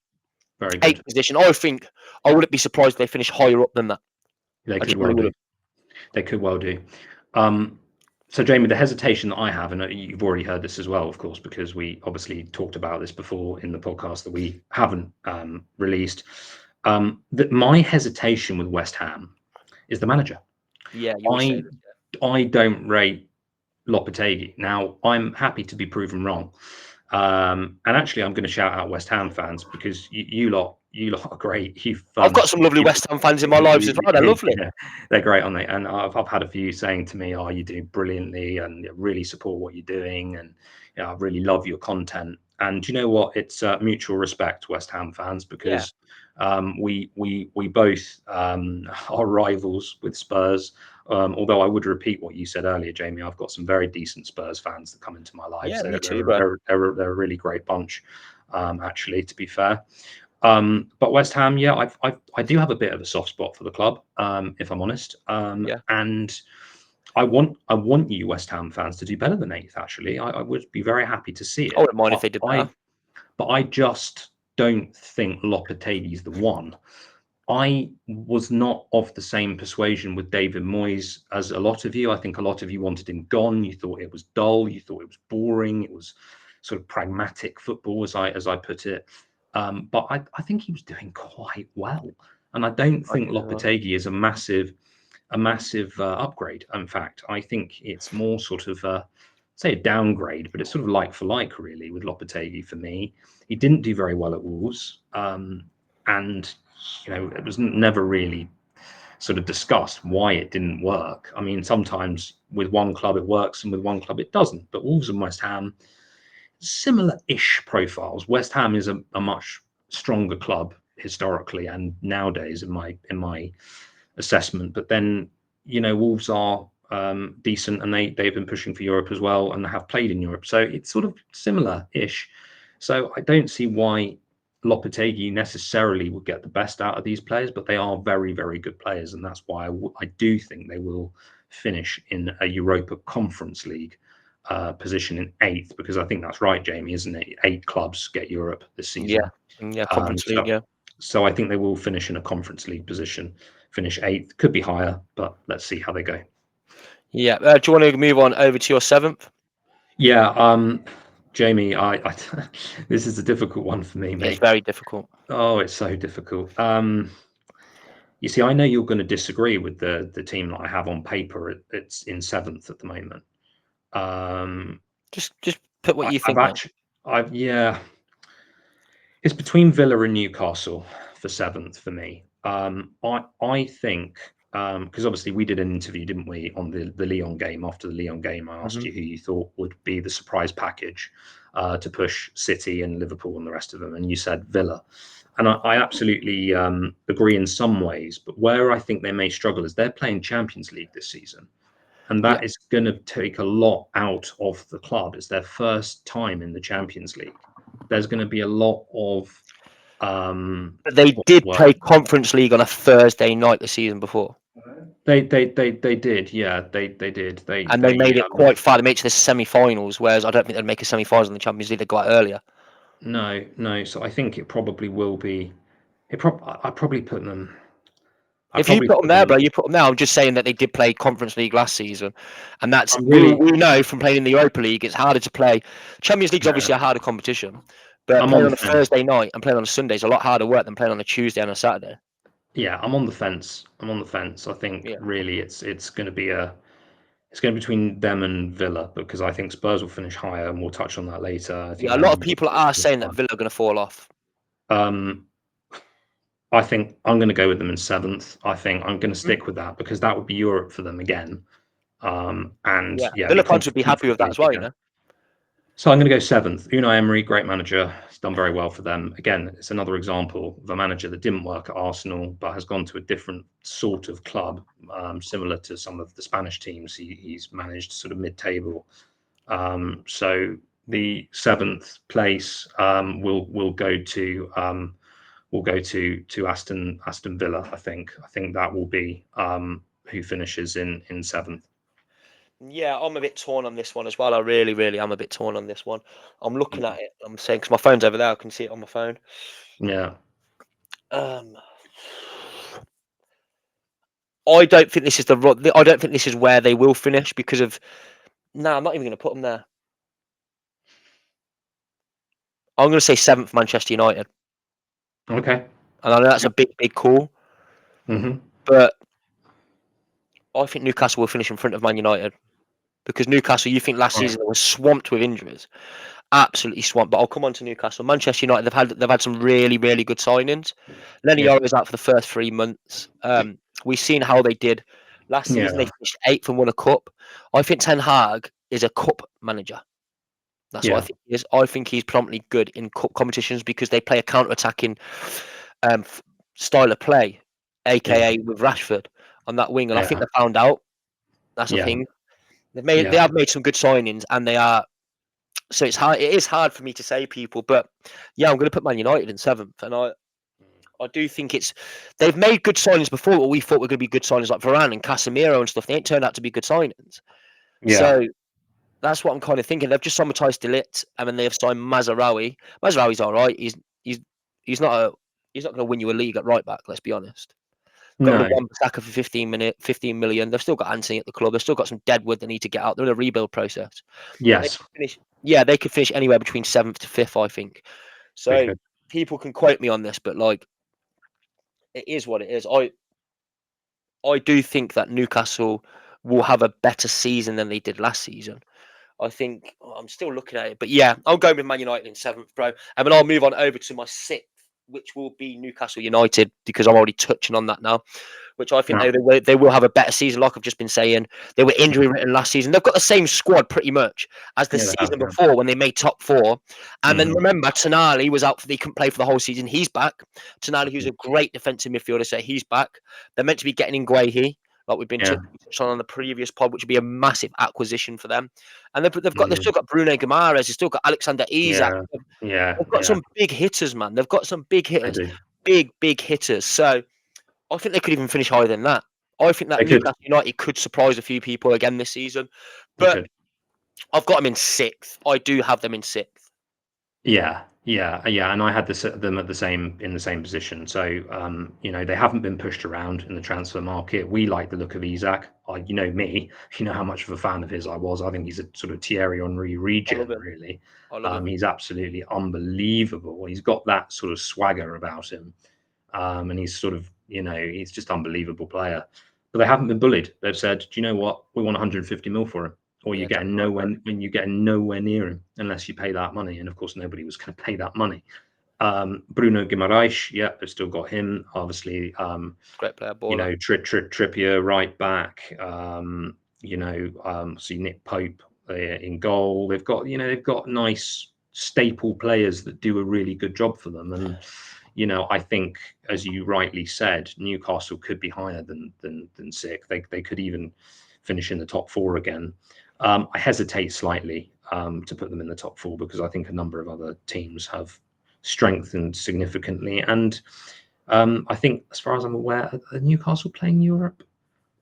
Very good. 8th position. I think I wouldn't be surprised if they finish higher up than that. They could well do. They could well do. So, Jamie, the hesitation that I have, and you've already heard this as well, of course, because we obviously talked about this before in the podcast that we haven't released, that my hesitation with West Ham is the manager. Yeah, I don't rate Lopetegui. Now, I'm happy to be proven wrong. And actually, I'm going to shout out West Ham fans, because you lot are great. I've got some lovely West Ham fans in my lives as well. They're lovely. Yeah, they're great, aren't they? And I've had a few saying to me, "Oh, you do brilliantly, and really support what you're doing, and I really love your content." And you know what? It's mutual respect, West Ham fans, because we both are rivals with Spurs. Although I would repeat what you said earlier, Jamie, I've got some very decent Spurs fans that come into my life. Yeah, so me too, bro. They're a really great bunch, actually, to be fair. But West Ham, I do have a bit of a soft spot for the club, if I'm honest. And I want you West Ham fans to do better than 8th. Actually, I would be very happy to see it. I wouldn't mind if they did better. But I just don't think Lopetegui's the one. I was not of the same persuasion with David Moyes as a lot of you. I think a lot of you wanted him gone. You thought it was dull. You thought it was boring. It was sort of pragmatic football, as I put it. But I think he was doing quite well, and I don't think Lopetegui is a massive upgrade. In fact, I think it's more sort of say a downgrade, but it's sort of like for like, really, with Lopetegui for me. He didn't do very well at Wolves, and it was never really sort of discussed why it didn't work. I mean, sometimes with one club it works and with one club it doesn't. But Wolves and West Ham, similar-ish profiles. West Ham is a much stronger club historically and nowadays in my assessment. But then Wolves are decent, and they've been pushing for Europe as well, and have played in Europe. So it's sort of similar-ish. So I don't see why Lopetegui necessarily would get the best out of these players, but they are very, very good players, and that's why I do think they will finish in a Europa Conference League position in 8th, because I think that's right, Jamie, isn't it? 8 clubs get Europe this season. Yeah, Conference League. Yeah. So I think they will finish in a Conference League position, finish 8th, could be higher, but let's see how they go. Yeah. Do you want to move on over to your 7th? Yeah, Jamie, I this is a difficult one for me, It's mate. very difficult. Oh, it's so difficult. You see, I know you're going to disagree with the team that I have on paper. It's in seventh at the moment. Um, Just put what you I've think, mate. actually, yeah, it's between Villa and Newcastle for seventh for me. I think because obviously we did an interview, didn't we, on the Lyon game. After the Lyon game, I asked Hmm. you who you thought would be the surprise package to push City and Liverpool and the rest of them, and you said Villa. And I absolutely agree in some ways, but where I think they may struggle is they're playing Champions League this season, and Yeah. that is going to take a lot out of the club. It's their first time in the Champions League. There's going to be a lot of But they what's the did word? play Conference League on a Thursday night the season before, They did, yeah, they did. and they made it quite far. They made it to the semi-finals, whereas I don't think they'd make a semi-finals in the Champions League. They got out earlier. no. So I think it probably will be. I probably put them. I If you probably put them put there, them. bro, you put them there. I'm just saying that they did play Conference League last season, and that's I'm we really. we know from playing in the Europa League, it's harder to play. Champions League's Yeah, obviously a harder competition, but I'm on playing the on a fence. Thursday night and playing on a Sunday is a lot harder work than playing on a Tuesday and a Saturday. Yeah, I'm on the fence. I'm on the fence. I think Yeah, really it's going to be a. It's going to be between them and Villa because I think Spurs will finish higher, and we'll touch on that later. I think yeah. A lot of Man people will are finish saying that higher. Villa are going to fall off. Um, I think I'm going to go with them in seventh. I think I'm going to Mhm. stick with that because that would be Europe for them again. And Yeah, yeah, be Villa fans would be Conference happy with that League as well. You again. know. So I'm going to go seventh. Unai Emery, great manager. He's done very well for them. Again, it's another example of a manager that didn't work at Arsenal, but has gone to a different sort of club, similar to some of the Spanish teams he's managed, sort of mid-table. So the seventh place will go to Aston Villa. I think that will be who finishes in seventh. Yeah, I'm a bit torn on this one as well. I really, really am a bit torn on this one. I'm looking at it. I'm saying because my phone's over there, I can see it on my phone. Yeah. Um, I don't think this is I don't think this is where they will finish because of. No, I'm not even going to put them there. I'm going to say 7th Manchester United, Okay. and I know that's Yeah. a big, big call, Hmm. but I think Newcastle will finish in front of Man United because Newcastle. You think last Right. season they were swamped with injuries, absolutely swamped. But I'll come on to Newcastle. Manchester United. They've had some really, really good signings. Lenny Yeah. Yoro was out for the first 3 months. We've seen how they did last season. They Yeah. finished 8th and won a cup. I think Ten Hag is a cup manager. That's what I Yeah. think he is. I think he's promptly good in cup competitions because they play a counter-attacking f- style of play, Yeah. aka with Rashford on that wing, and I think Yeah. they found out that's a Yeah. thing. They Yeah. have made some good signings, and they are. So it's hard. It is hard for me to say people, but yeah, I'm going to put Man United in 7th, and I do think they've made good signings before. What we thought were going to be good signings like Varane and Casemiro and stuff. They ain't turned out to be good signings. Yeah. So that's what I'm kind of thinking. They've just signed Matthijs de Ligt, and then they've signed Mazraoui. Mazraoui's all right. He's he's not a he's not going to win you a league at right back. Let's be honest. Got rid of No. Wan-Bissaka for 15 million. They've still got Anthony at the club. They've still got some deadwood they need to get out. They're in a rebuild process. But they Yes. could finish. Yeah, they could finish anywhere between 7th to 5th, I think. They So could. people can quote me on this, but like it is what it is. I do think that Newcastle will have a better season than they did last season. I think I'm still looking at it, but yeah, I'm going with Man United in 7th, bro. And then I'll move on over to my 6th, which will be Newcastle United because I'm already touching on that now. Which I think Yeah. they will have a better season. Like I've just been saying, they were injury ridden last season. They've got the same squad pretty much as the Yeah. They have. season before when they made top four. And then Hmm. remember, Tonali was out for they couldn't play for the whole season. He's back. Tonali, who's a great defensive midfielder, so he's back. They're meant to be getting in Guehi, like we've been Yeah. touched on the previous pod, which would be a massive acquisition for them. And they've Hmm. still got Bruno Guimaraes, they've still got Alexander Isak. Yeah. Yeah. They've got Yeah. some big hitters, man. They've got some big They hitters, do. big hitters. So I think they could even finish higher than that. I think that They could. Newcastle United could surprise a few people again this season. They But could. I've got them in 6th. I do have them in 6th. Yeah. Yeah, yeah, and I had them at in the same position. So they haven't been pushed around in the transfer market. We like the look of Isak. You know me, you know how much of a fan of his I was. I think he's a sort of Thierry Henry I love regen, him. really. I love him. He's absolutely unbelievable. He's got that sort of swagger about him, and he's sort of he's just unbelievable player. But they haven't been bullied. They've said, do you know what? We want 150 mil for him. Or Yeah, you're getting exactly right, nowhere bro. when you're getting nowhere near him unless you pay that money. And of course, nobody was going to pay that money. Bruno Guimaraes, yeah, they've still got him. Obviously, Great player, baller. Trippier right back. See Nick Pope in goal. They've got nice staple players that do a really good job for them. And I think, as you rightly said, Newcastle could be higher than 6th. They could even finish in the top 4 again. I hesitate slightly to put them in the top 4 because I think a number of other teams have strengthened significantly. And I think, as far as I'm aware, are Newcastle playing Europe?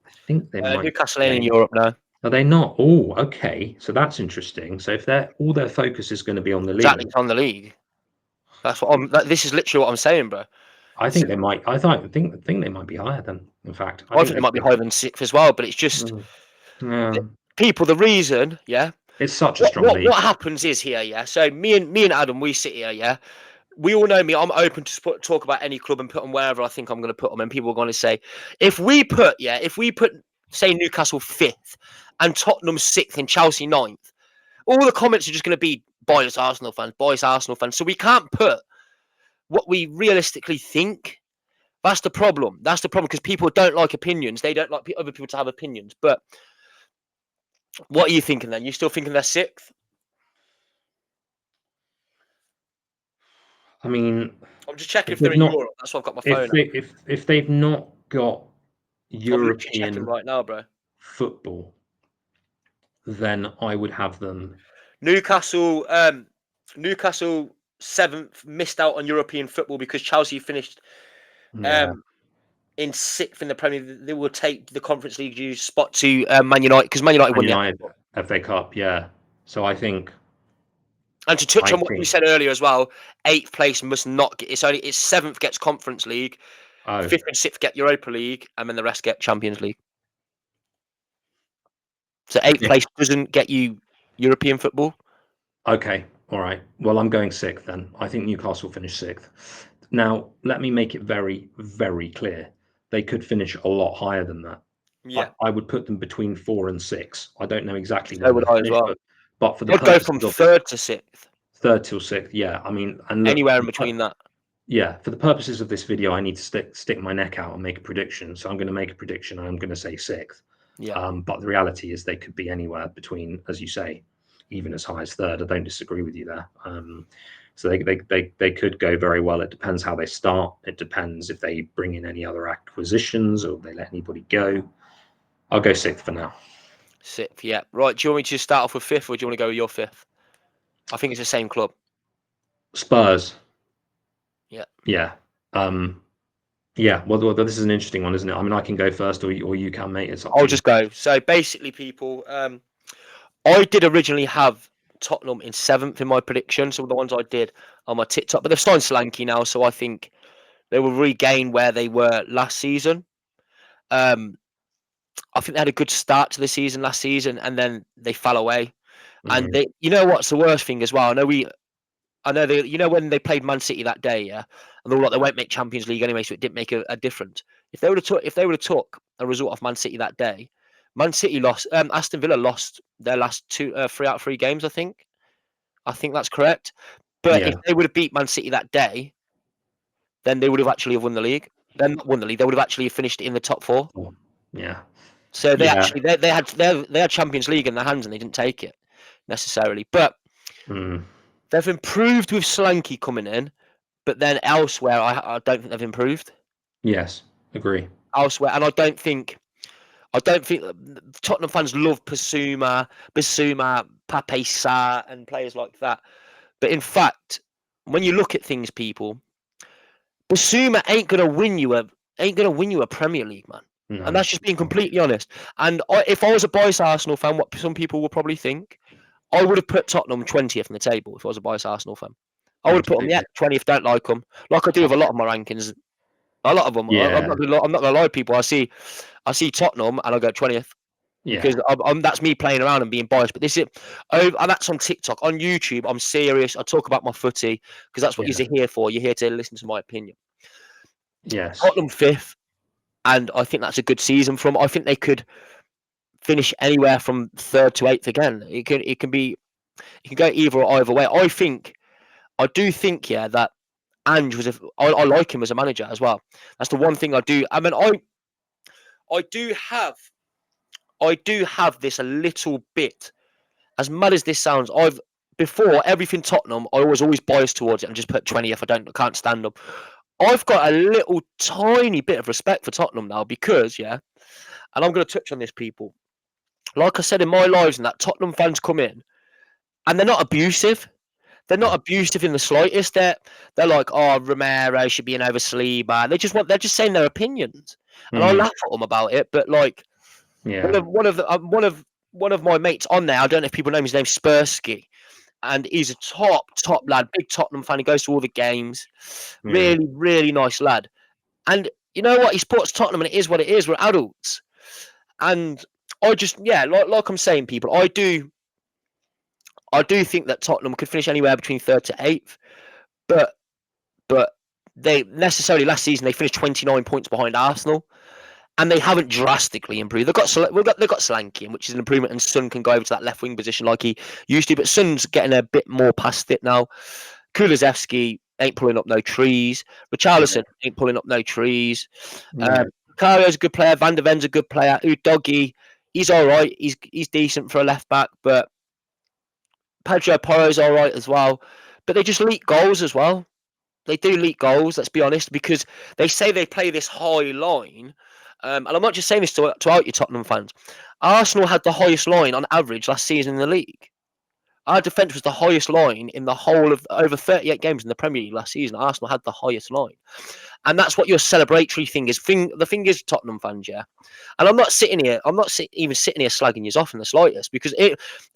I think they might Newcastle ain't in play. Europe now. Are they not? Oh, okay. So that's interesting. So if all their focus is going to be on the Exactly, league, it's on the league. That's what this is literally what I'm saying, bro. I think they might. Think they might be higher than. In fact, I think they might be higher than 6th as well, but it's just Yeah, people. The reason, yeah. it's such a What strong what league. what happens is here, yeah. So me and Adam, we sit here, yeah. We all know me. I'm open to talk about any club and put them wherever I think I'm going to put them. And people are going to say, if we put, say Newcastle 5th and Tottenham 6th and Chelsea 9th, all the comments are just going to be bias Arsenal fans. So we can't put what we realistically think. That's the problem. That's the problem because people don't like opinions. They don't like other people to have opinions. But what are you thinking then? You still thinking they're 6th? I mean, I'm just checking if they're in Europe. That's why I've got my phone out. if they've not got I'm literally checking European right now, bro. football, then I would have them. Newcastle 7th missed out on European football because Chelsea finished Yeah, in 6th in the Premier League. They will take the Conference League spot to Man United because Man United Man won the United FA Cup. Yeah, so I think. And to touch on what you said earlier as well, 8th place must not get. It's 7th gets Conference League, 5th and 6th get Europa League, and then the rest get Champions League. So 8th place doesn't get you European football. Okay, all right. Well, I'm going 6th then. I think Newcastle finished 6th. Now, let me make it very, very clear. They could finish a lot higher than that. Yeah, I would put them between 4 and 6. I don't know exactly so where would they I as finish, well. but for the I'd go from purposes of this 3rd to 6th. 3rd till 6th, yeah. I mean, and look, Anywhere in between that. yeah, for the purposes of this video, I need to stick my neck out and make a prediction. So I'm going to make a prediction. I'm going to say 6th. Yeah. But the reality is they could be anywhere between, as you say, even as high as 3rd. I don't disagree with you there. So they could go very well. It depends how they start. It depends if they bring in any other acquisitions or they let anybody go. I'll go 6th for now. 6th, yeah. Right, do you want me to start off with 5th or do you want to go with your 5th? I think it's the same club. Spurs. Yeah. Yeah. Yeah, well, this is an interesting one, isn't it? I mean, I can go first, or you can, mate. It's up to I'll you. just go. So basically, people, I did originally have Tottenham in 7th in my prediction. So the ones I did on my TikTok, but they've signed Solanke now, so I think they will regain where they were last season. I think they had a good start to the season last season, and then they fell away. And they, you know what's the worst thing as well? I know they, when they played Man City that day, yeah, and they were like, they won't make Champions League anyway, so it didn't make a difference. If they would have took a result off Man City that day, Man City lost. Aston Villa lost their last 3 out of 3 games. I think that's correct. But if they would have beat Man City that day, then they would have actually won the league. Then not won the league. They would have actually finished in the top 4. Yeah. So they had Champions League in their hands and they didn't take it necessarily. But they've improved with Solanke coming in. But then elsewhere, I don't think they've improved. Yes, agree. Elsewhere, and I don't think Tottenham fans love Bissouma, Pape Sarr, and players like that. But in fact, when you look at things, people, Bissouma ain't gonna win you a Premier League, man. No. And that's just being completely honest. And if I was a biased Arsenal fan, what some people will probably think, I would have put Tottenham 20th in the table if I was a biased Arsenal fan. I would have put them, Absolutely. 20th. Don't like them, like I do with a lot of my rankings. A lot of them. I'm Yeah. not gonna lie, I'm not gonna lie to people. I see Tottenham and I go 20th Yeah. because that's me playing around and being biased. But this is and that's on TikTok. On YouTube, I'm serious. I talk about my footy because that's what Yeah. you're here for. You're here to listen to my opinion. Yes. Tottenham 5th, and I think that's a good season from. I think they could finish anywhere from 3rd to 8th again. It can be it can go either way. I do think that Ange I like him as a manager as well. That's the one thing I do. I mean, I do have this a little bit. As mad as this sounds, before everything Tottenham, I was always biased towards it and just put 20th. I can't stand them. I've got a little tiny bit of respect for Tottenham now because, and I'm going to touch on this, people. Like I said in my lives, and that Tottenham fans come in and they're not abusive. They're not abusive in the slightest. They're like, oh, Romero should be an over Saliba. They're just saying their opinions, and I laugh at them about it. But like, one of my mates on there, I don't know if people know him, his name's Spursky, and he's a top lad, big Tottenham fan. He goes to all the games. Really, really nice lad. And you know what? He supports Tottenham, and it is what it is. We're adults, and I just like I'm saying, people, I do think that Tottenham could finish anywhere between 3rd to 8th, but they necessarily last season they finished 29 points behind Arsenal, and they haven't drastically improved. They've got Solanke in, which is an improvement, and Son can go over to that left wing position like he used to, but Son's getting a bit more past it now. Kulusevski ain't pulling up no trees. Richarlison ain't pulling up no trees. Cario's a good player. Van de Ven's a good player. Udogie, he's all right. He's decent for a left back, but Pedro Porro's all right as well. But they just leak goals as well. They do leak goals, let's be honest, because they say they play this high line. And I'm not just saying this to out you Tottenham fans. Arsenal had the highest line on average last season in the league. Our defence was the highest line in the whole of over 38 games in the Premier League last season. Arsenal had the highest line. And that's what your celebratory thing is. The thing is, Tottenham fans, And I'm not sitting here slagging you off in the slightest because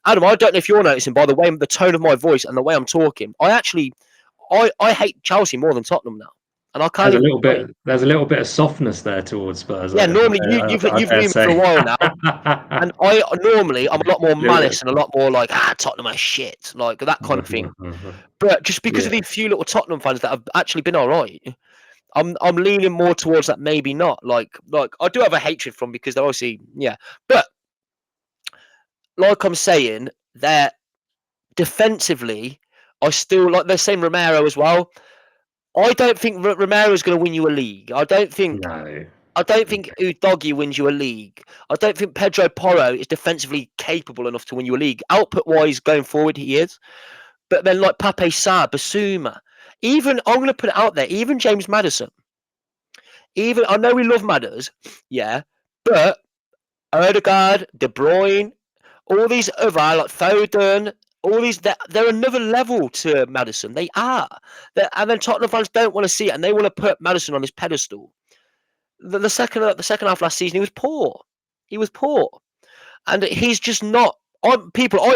Adam, I don't know if you're noticing by the tone of my voice and the way I'm talking. I hate Chelsea more than Tottenham now. And I can't There's a little bit of softness there towards Spurs. Yeah, normally you've known me for a while now, and I'm a lot more malice and a lot more like Tottenham are shit, like that kind of thing. But just because of these few little Tottenham fans that have actually been all right, I'm leaning more towards that maybe not. Like I do have a hatred from because they're obviously but like I'm saying, they're defensively. I still like they're saying Romero as well. I don't think Romero is going to win you a league. I don't think Udogie wins you a league. I don't think Pedro Porro is defensively capable enough to win you a league. Output-wise, going forward, he is. But then like Pape Sarr, Basuma, even, I'm going to put it out there, even James Maddison. I know we love Madders, but Odegaard, De Bruyne, all these other, like Foden, all these, they're another level to Maddison. They are. And then Tottenham fans don't want to see it, and they want to put Maddison on this pedestal. The second half last season, he was poor. And he's just not. I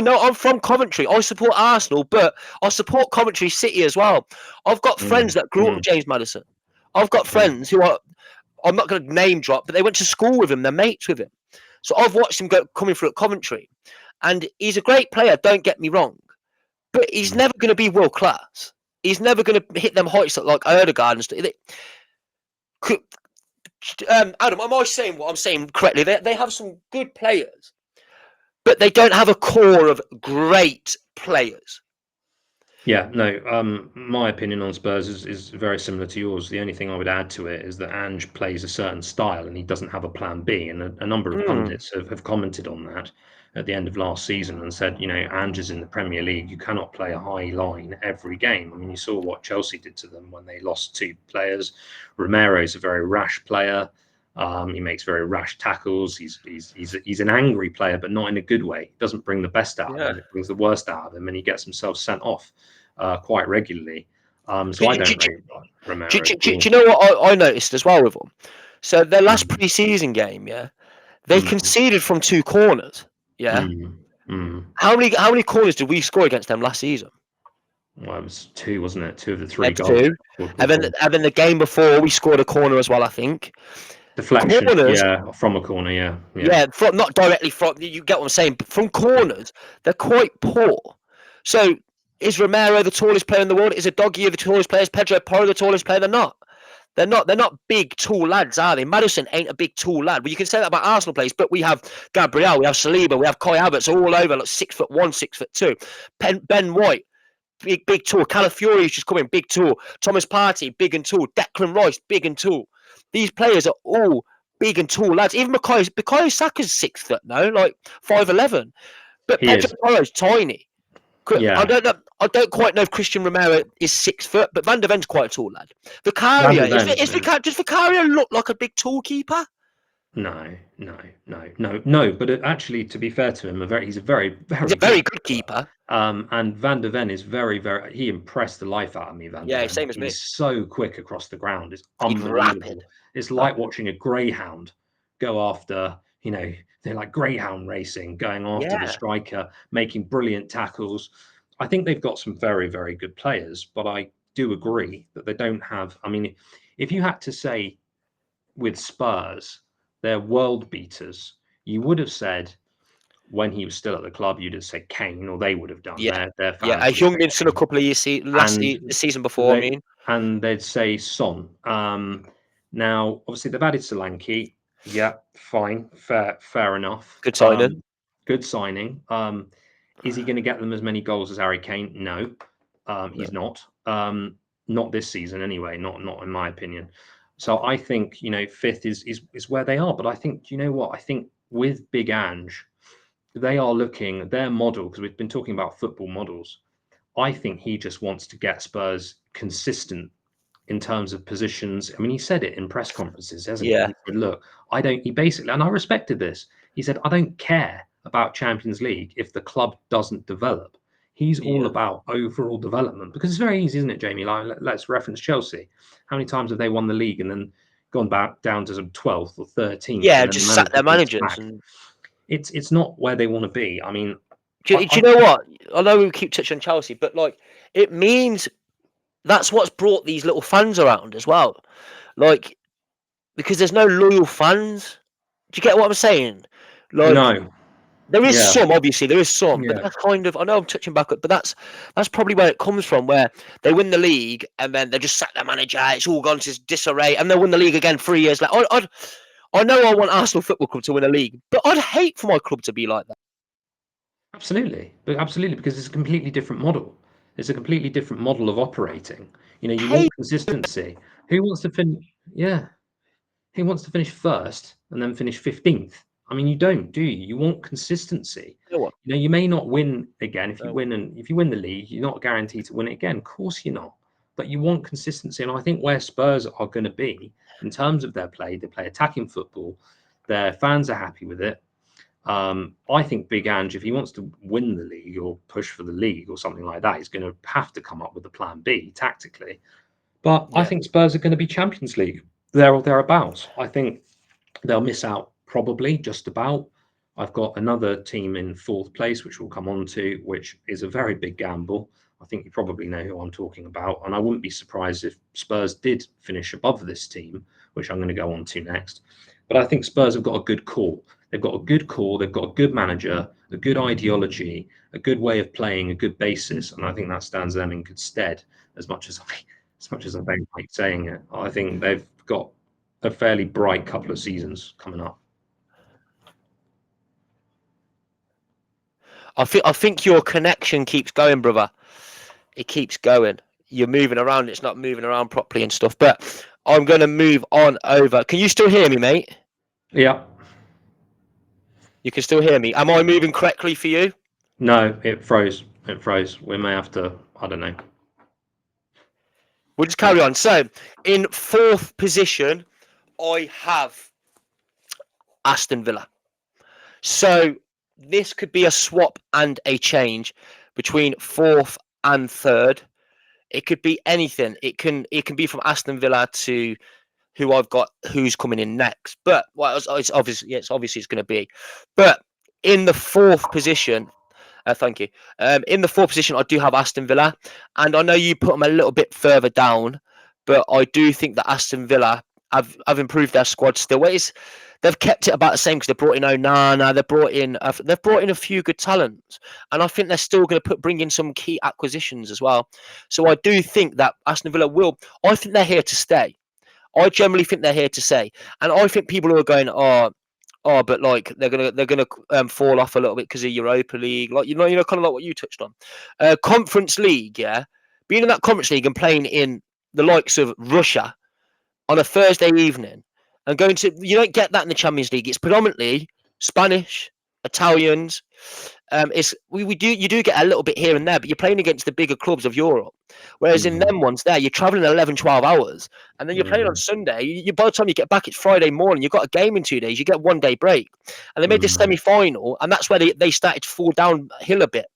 know I'm from Coventry. I support Arsenal, but I support Coventry City as well. I've got friends that grew up with James Maddison. I've got friends who I'm not going to name drop, but they went to school with him. They're mates with him. So I've watched him coming through at Coventry. And he's a great player, don't get me wrong. But he's never going to be world class. He's never going to hit them heights like Odegaard and stuff. Adam, am I saying what I'm saying correctly? They have some good players, but they don't have a core of great players. Yeah, no, my opinion on Spurs is very similar to yours. The only thing I would add to it is that Ange plays a certain style and he doesn't have a plan B. And a number of pundits have commented on that at the end of last season and said, Ange is in the Premier League. You cannot play a high line every game. I mean, you saw what Chelsea did to them when they lost 2 players. Romero is a very rash player. He makes very rash tackles. He's an angry player, but not in a good way. He doesn't bring the best out of him. It brings the worst out of him, and he gets himself sent off quite regularly. So I don't rate Romero. Do you know what I noticed as well with them? So their last pre-season game, they conceded from 2 corners. How many corners did we score against them last season? Well, it was two, wasn't it? Two of the three That's goals. two. And then the game before, we scored a corner as well, I think. Deflection, Corners, yeah, from a corner, yeah. yeah, not directly from, you get what I'm saying, but from corners, they're quite poor. So is Romero the tallest player in the world? Is Udogie the tallest player? Is Pedro Porro the tallest player? They're not. They're not big, tall lads, are they? Maddison ain't a big, tall lad. Well, you can say that about Arsenal players, but we have Gabriel, we have Saliba, we have Kai Havertz all over, like 6'1", 6'2". Ben White, big, tall. Calafiori is just coming, big, tall. Thomas Partey, big and tall. Declan Rice, big and tall. These players are all big and tall lads. Even Bukayo Saka's 6 foot, no, like 5'11". But Pedro Porro's tiny. Yeah. I don't quite know if Christian Romero is 6 foot, but Van de Ven's quite a tall lad. Vicario, does Vicario look like a big tall keeper? No. But actually, to be fair to him, he's a very good keeper. And Van de Ven is very, very. He impressed the life out of me. Van de Ven. Same as me. He's so quick across the ground. It's He's unbelievable. rapid. It's like watching a greyhound go after. They're like greyhound racing, going after the striker, making brilliant tackles. I think they've got some very, very good players, but I do agree that they don't have. I mean, if you had to say with Spurs, they're world beaters, you would have said when he was still at the club, you'd have said Kane, or they would have done. Yeah, their fans yeah. Heung-min Son a couple of years the season before. And they'd say Son. Now, obviously, they've added Solanke. Yeah, fine, fair enough. Good signing. Good signing. Is he going to get them as many goals as Harry Kane? No, he's not. Not this season, anyway. Not in my opinion. So I think fifth is where they are. But I think what I think with Big Ange, they are looking at their model, because we've been talking about football models. I think he just wants to get Spurs consistent in terms of positions. I mean, he said it in press conferences, hasn't he? He said, look, he basically, and I respected this. He said, I don't care about Champions League if the club doesn't develop. He's all about overall development, because it's very easy, isn't it, Jamie? Like, let's reference Chelsea. How many times have they won the league and then gone back down to 12th or 13th? Yeah, just sat their managers. It's not where they want to be. I mean, do you know what? I know we keep touching on Chelsea, but like, it means that's what's brought these little fans around as well. Like, because there's no loyal fans. Do you get what I'm saying? Like, no. There is some, obviously, but that's kind of, I know I'm touching back up, but that's probably where it comes from, where they win the league and then they just sack their manager, it's all gone to disarray, and they'll win the league again 3 years later. I know I want Arsenal Football Club to win a league, but I'd hate for my club to be like that. Absolutely, because it's a completely different model. It's a completely different model of operating. You want consistency. Who wants to finish? Yeah, who wants to finish first and then finish 15th? I mean, you don't, do you? You want consistency. You may not win again if you win the league. You're not guaranteed to win it again. Of course, you're not. But you want consistency, and I think where Spurs are going to be in terms of their play, they play attacking football. Their fans are happy with it. I think Big Ange, if he wants to win the league or push for the league or something like that, he's going to have to come up with a plan B tactically. But I think Spurs are going to be Champions League there or thereabouts. I think they'll miss out probably just about. I've got another team in 4th place, which we'll come on to, which is a very big gamble. I think you probably know who I'm talking about. And I wouldn't be surprised if Spurs did finish above this team, which I'm going to go on to next. But I think Spurs have got a good core. They've got a good core. They've got a good manager, a good ideology, a good way of playing, a good basis. And I think that stands them in good stead, as much as I don't like saying it. I think they've got a fairly bright couple of seasons coming up. I think your connection keeps going, brother. It keeps going. You're moving around. It's not moving around properly and stuff. But I'm going to move on over. Can you still hear me, mate? Yeah. You can still hear me. Am I moving correctly for you? No, it froze. We may have to, I don't know. We'll just carry on. So, in 4th position, I have Aston Villa. So, this could be a swap and a change between 4th and 3rd. It could be anything. It can be from Aston Villa to who I've got, who's coming in next. But it's obviously it's going to be. But in the 4th position, Thank you. In the fourth position, I do have Aston Villa, and I know you put them a little bit further down, but I do think that Aston Villa have improved their squad still. They've kept it about the same because they brought in Onana, they've brought in a few good talents, and I think they're still going to bring in some key acquisitions as well. So I do think that Aston Villa will. I think they're here to stay. I generally think they're here to stay, and I think people who are going, but like they're gonna fall off a little bit because of Europa League, like kind of like what you touched on, Conference League, yeah, being in that Conference League and playing in the likes of Russia on a Thursday evening and going to you don't get that in the Champions League. It's predominantly Spanish, Italians. It's we do you do get a little bit here and there, but you're playing against the bigger clubs of Europe. Whereas in them ones there, you're traveling 11, 12 hours, and then you're playing on Sunday. By the time you get back, it's Friday morning. You've got a game in 2 days. You get 1 day break, and they made the semi-final, and that's where they started to fall downhill a bit,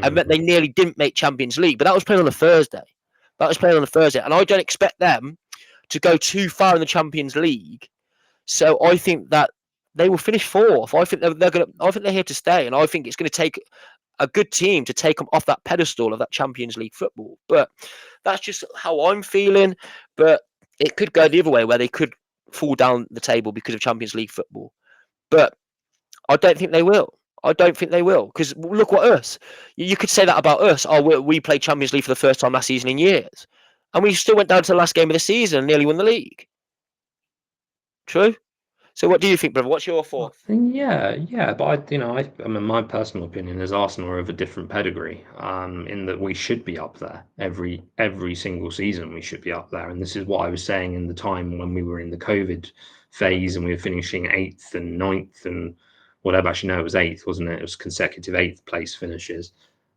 and they nearly didn't make Champions League. But that was playing on a Thursday. And I don't expect them to go too far in the Champions League. So I think that they will finish fourth. I think they're here to stay, and I think it's going to take a good team to take them off that pedestal of that Champions League football. But that's just how I'm feeling. But it could go the other way, where they could fall down the table because of Champions League football. But I don't think they will. Because look what us. You could say that about us. Oh, we played Champions League for the first time last season in years, and we still went down to the last game of the season and nearly won the league. True. So what do you think, brother? What's your fourth? Yeah, but I mean, my personal opinion is Arsenal are of a different pedigree, in that we should be up there every single season. We should be up there, and this is what I was saying in the time when we were in the COVID phase and we were finishing 8th and 9th and whatever. Actually, no, it was 8th, wasn't it? It was consecutive 8th place finishes.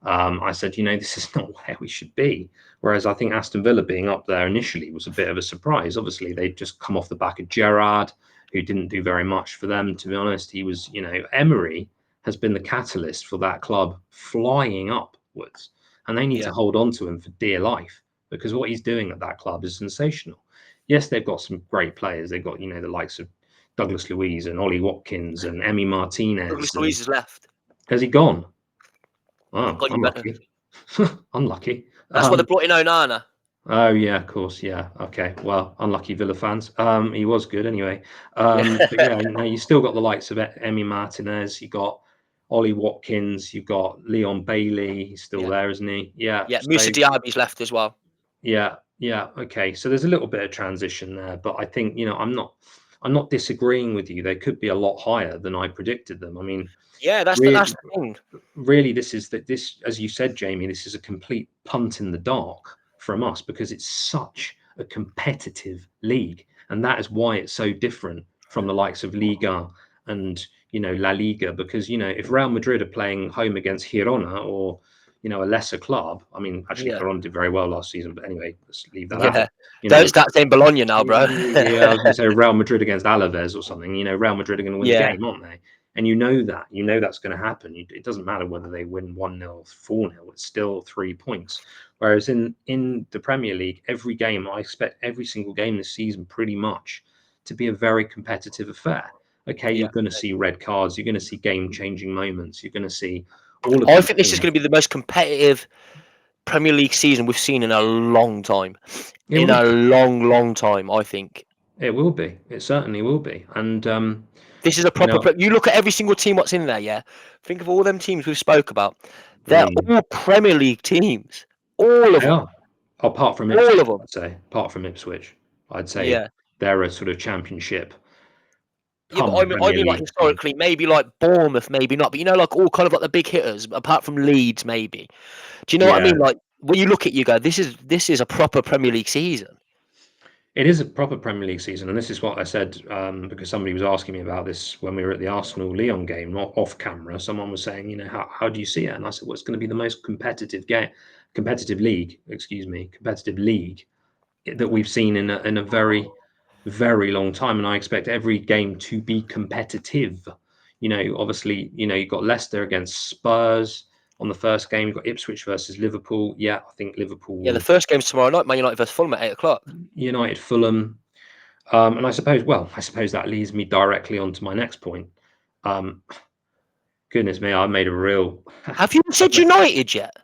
I said, this is not where we should be. Whereas I think Aston Villa being up there initially was a bit of a surprise. Obviously, they'd just come off the back of Gerrard, who didn't do very much for them, to be honest. He was, Emery has been the catalyst for that club flying upwards, and they need to hold on to him for dear life, because what he's doing at that club is sensational. Yes, they've got some great players. They've got, the likes of Douglas Luiz and Ollie Watkins and Emi Martinez. Douglas Luiz has left. Has he gone? Oh, unlucky. Unlucky. That's why they brought in Onana. Oh yeah, of course, yeah. Okay, well, unlucky Villa fans. He was good anyway. But yeah, you still got the likes of Emi Martinez. You got Ollie Watkins. You've got Leon Bailey. He's still there, isn't he? Yeah. Yeah, Moussa Diaby's left as well. Yeah. Okay, so there's a little bit of transition there, but I think I'm not disagreeing with you. They could be a lot higher than I predicted them. I mean, yeah, that's the thing. Really, this, as you said, Jamie, this is a complete punt in the dark from us, because it's such a competitive league, and that is why it's so different from the likes of Liga and La Liga. Because if Real Madrid are playing home against Girona or a lesser club, I mean, actually Girona did very well last season, but anyway, let's leave that out. Don't start saying Bologna now, bro. Yeah, I was going to say Real Madrid against Alaves or something. Real Madrid are going to win the game, aren't they? And that's going to happen. It doesn't matter whether they win 1-0 or 4-0. It's still 3 points. Whereas in the Premier League, every game, I expect every single game this season pretty much to be a very competitive affair. Okay, you're going to see red cards. You're going to see game-changing moments. You're going to see all of I think this is going to be the most competitive Premier League season we've seen in a long time. A long time, I think. It will be. It certainly will be. And this is a proper. You look at every single team what's in there. Yeah, think of all them teams we've spoke about. They're all Premier League teams. All of them. Apart from Ipswich, all of them. I'd say. Apart from Ipswich, I'd say they're a sort of championship. Yeah, but I mean, like historically, maybe like Bournemouth, maybe not. But like all kind of like the big hitters, apart from Leeds, maybe. Do you know what I mean? Like when you look at you go, this is a proper Premier League season. It is a proper Premier League season, and this is what I said because somebody was asking me about this when we were at the Arsenal-Lyon game, not off camera. Someone was saying, how do you see it? And I said, well, it's going to be the most competitive league that we've seen in a very, very long time, and I expect every game to be competitive. Obviously, you've got Leicester against Spurs. On the first game, you've got Ipswich versus Liverpool. Yeah, I think Liverpool. Yeah, the first game's tomorrow night. Man United versus Fulham at 8:00. United, Fulham, and I suppose that leads me directly on to my next point. Goodness me, I made a real. Have you said United yet?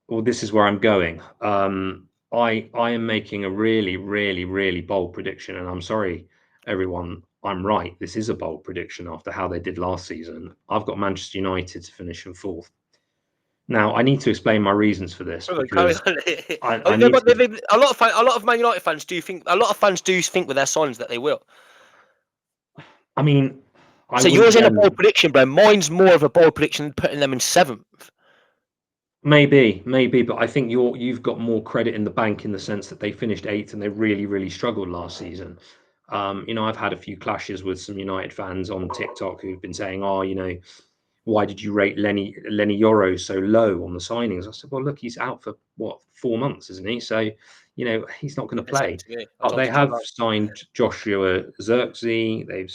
Well, this is where I'm going. I am making a really, really, really bold prediction, and I'm sorry, everyone. I'm right. This is a bold prediction after how they did last season. I've got Manchester United to finish in fourth. Now, I need to explain my reasons for this because I need to. A lot of Man United fans do think with their signs that they will. I mean, So yours in a bold prediction, bro. Mine's more of a bold prediction than putting them in seventh. Maybe, but I think you've got more credit in the bank in the sense that they finished eighth and they really, really struggled last season. I've had a few clashes with some United fans on TikTok who've been saying, "Oh, why did you rate Lenny Yoro so low on the signings?" I said, "Well, look, he's out for 4 months, isn't he? So, he's not going to play." But they have signed Joshua Zirkzee. They've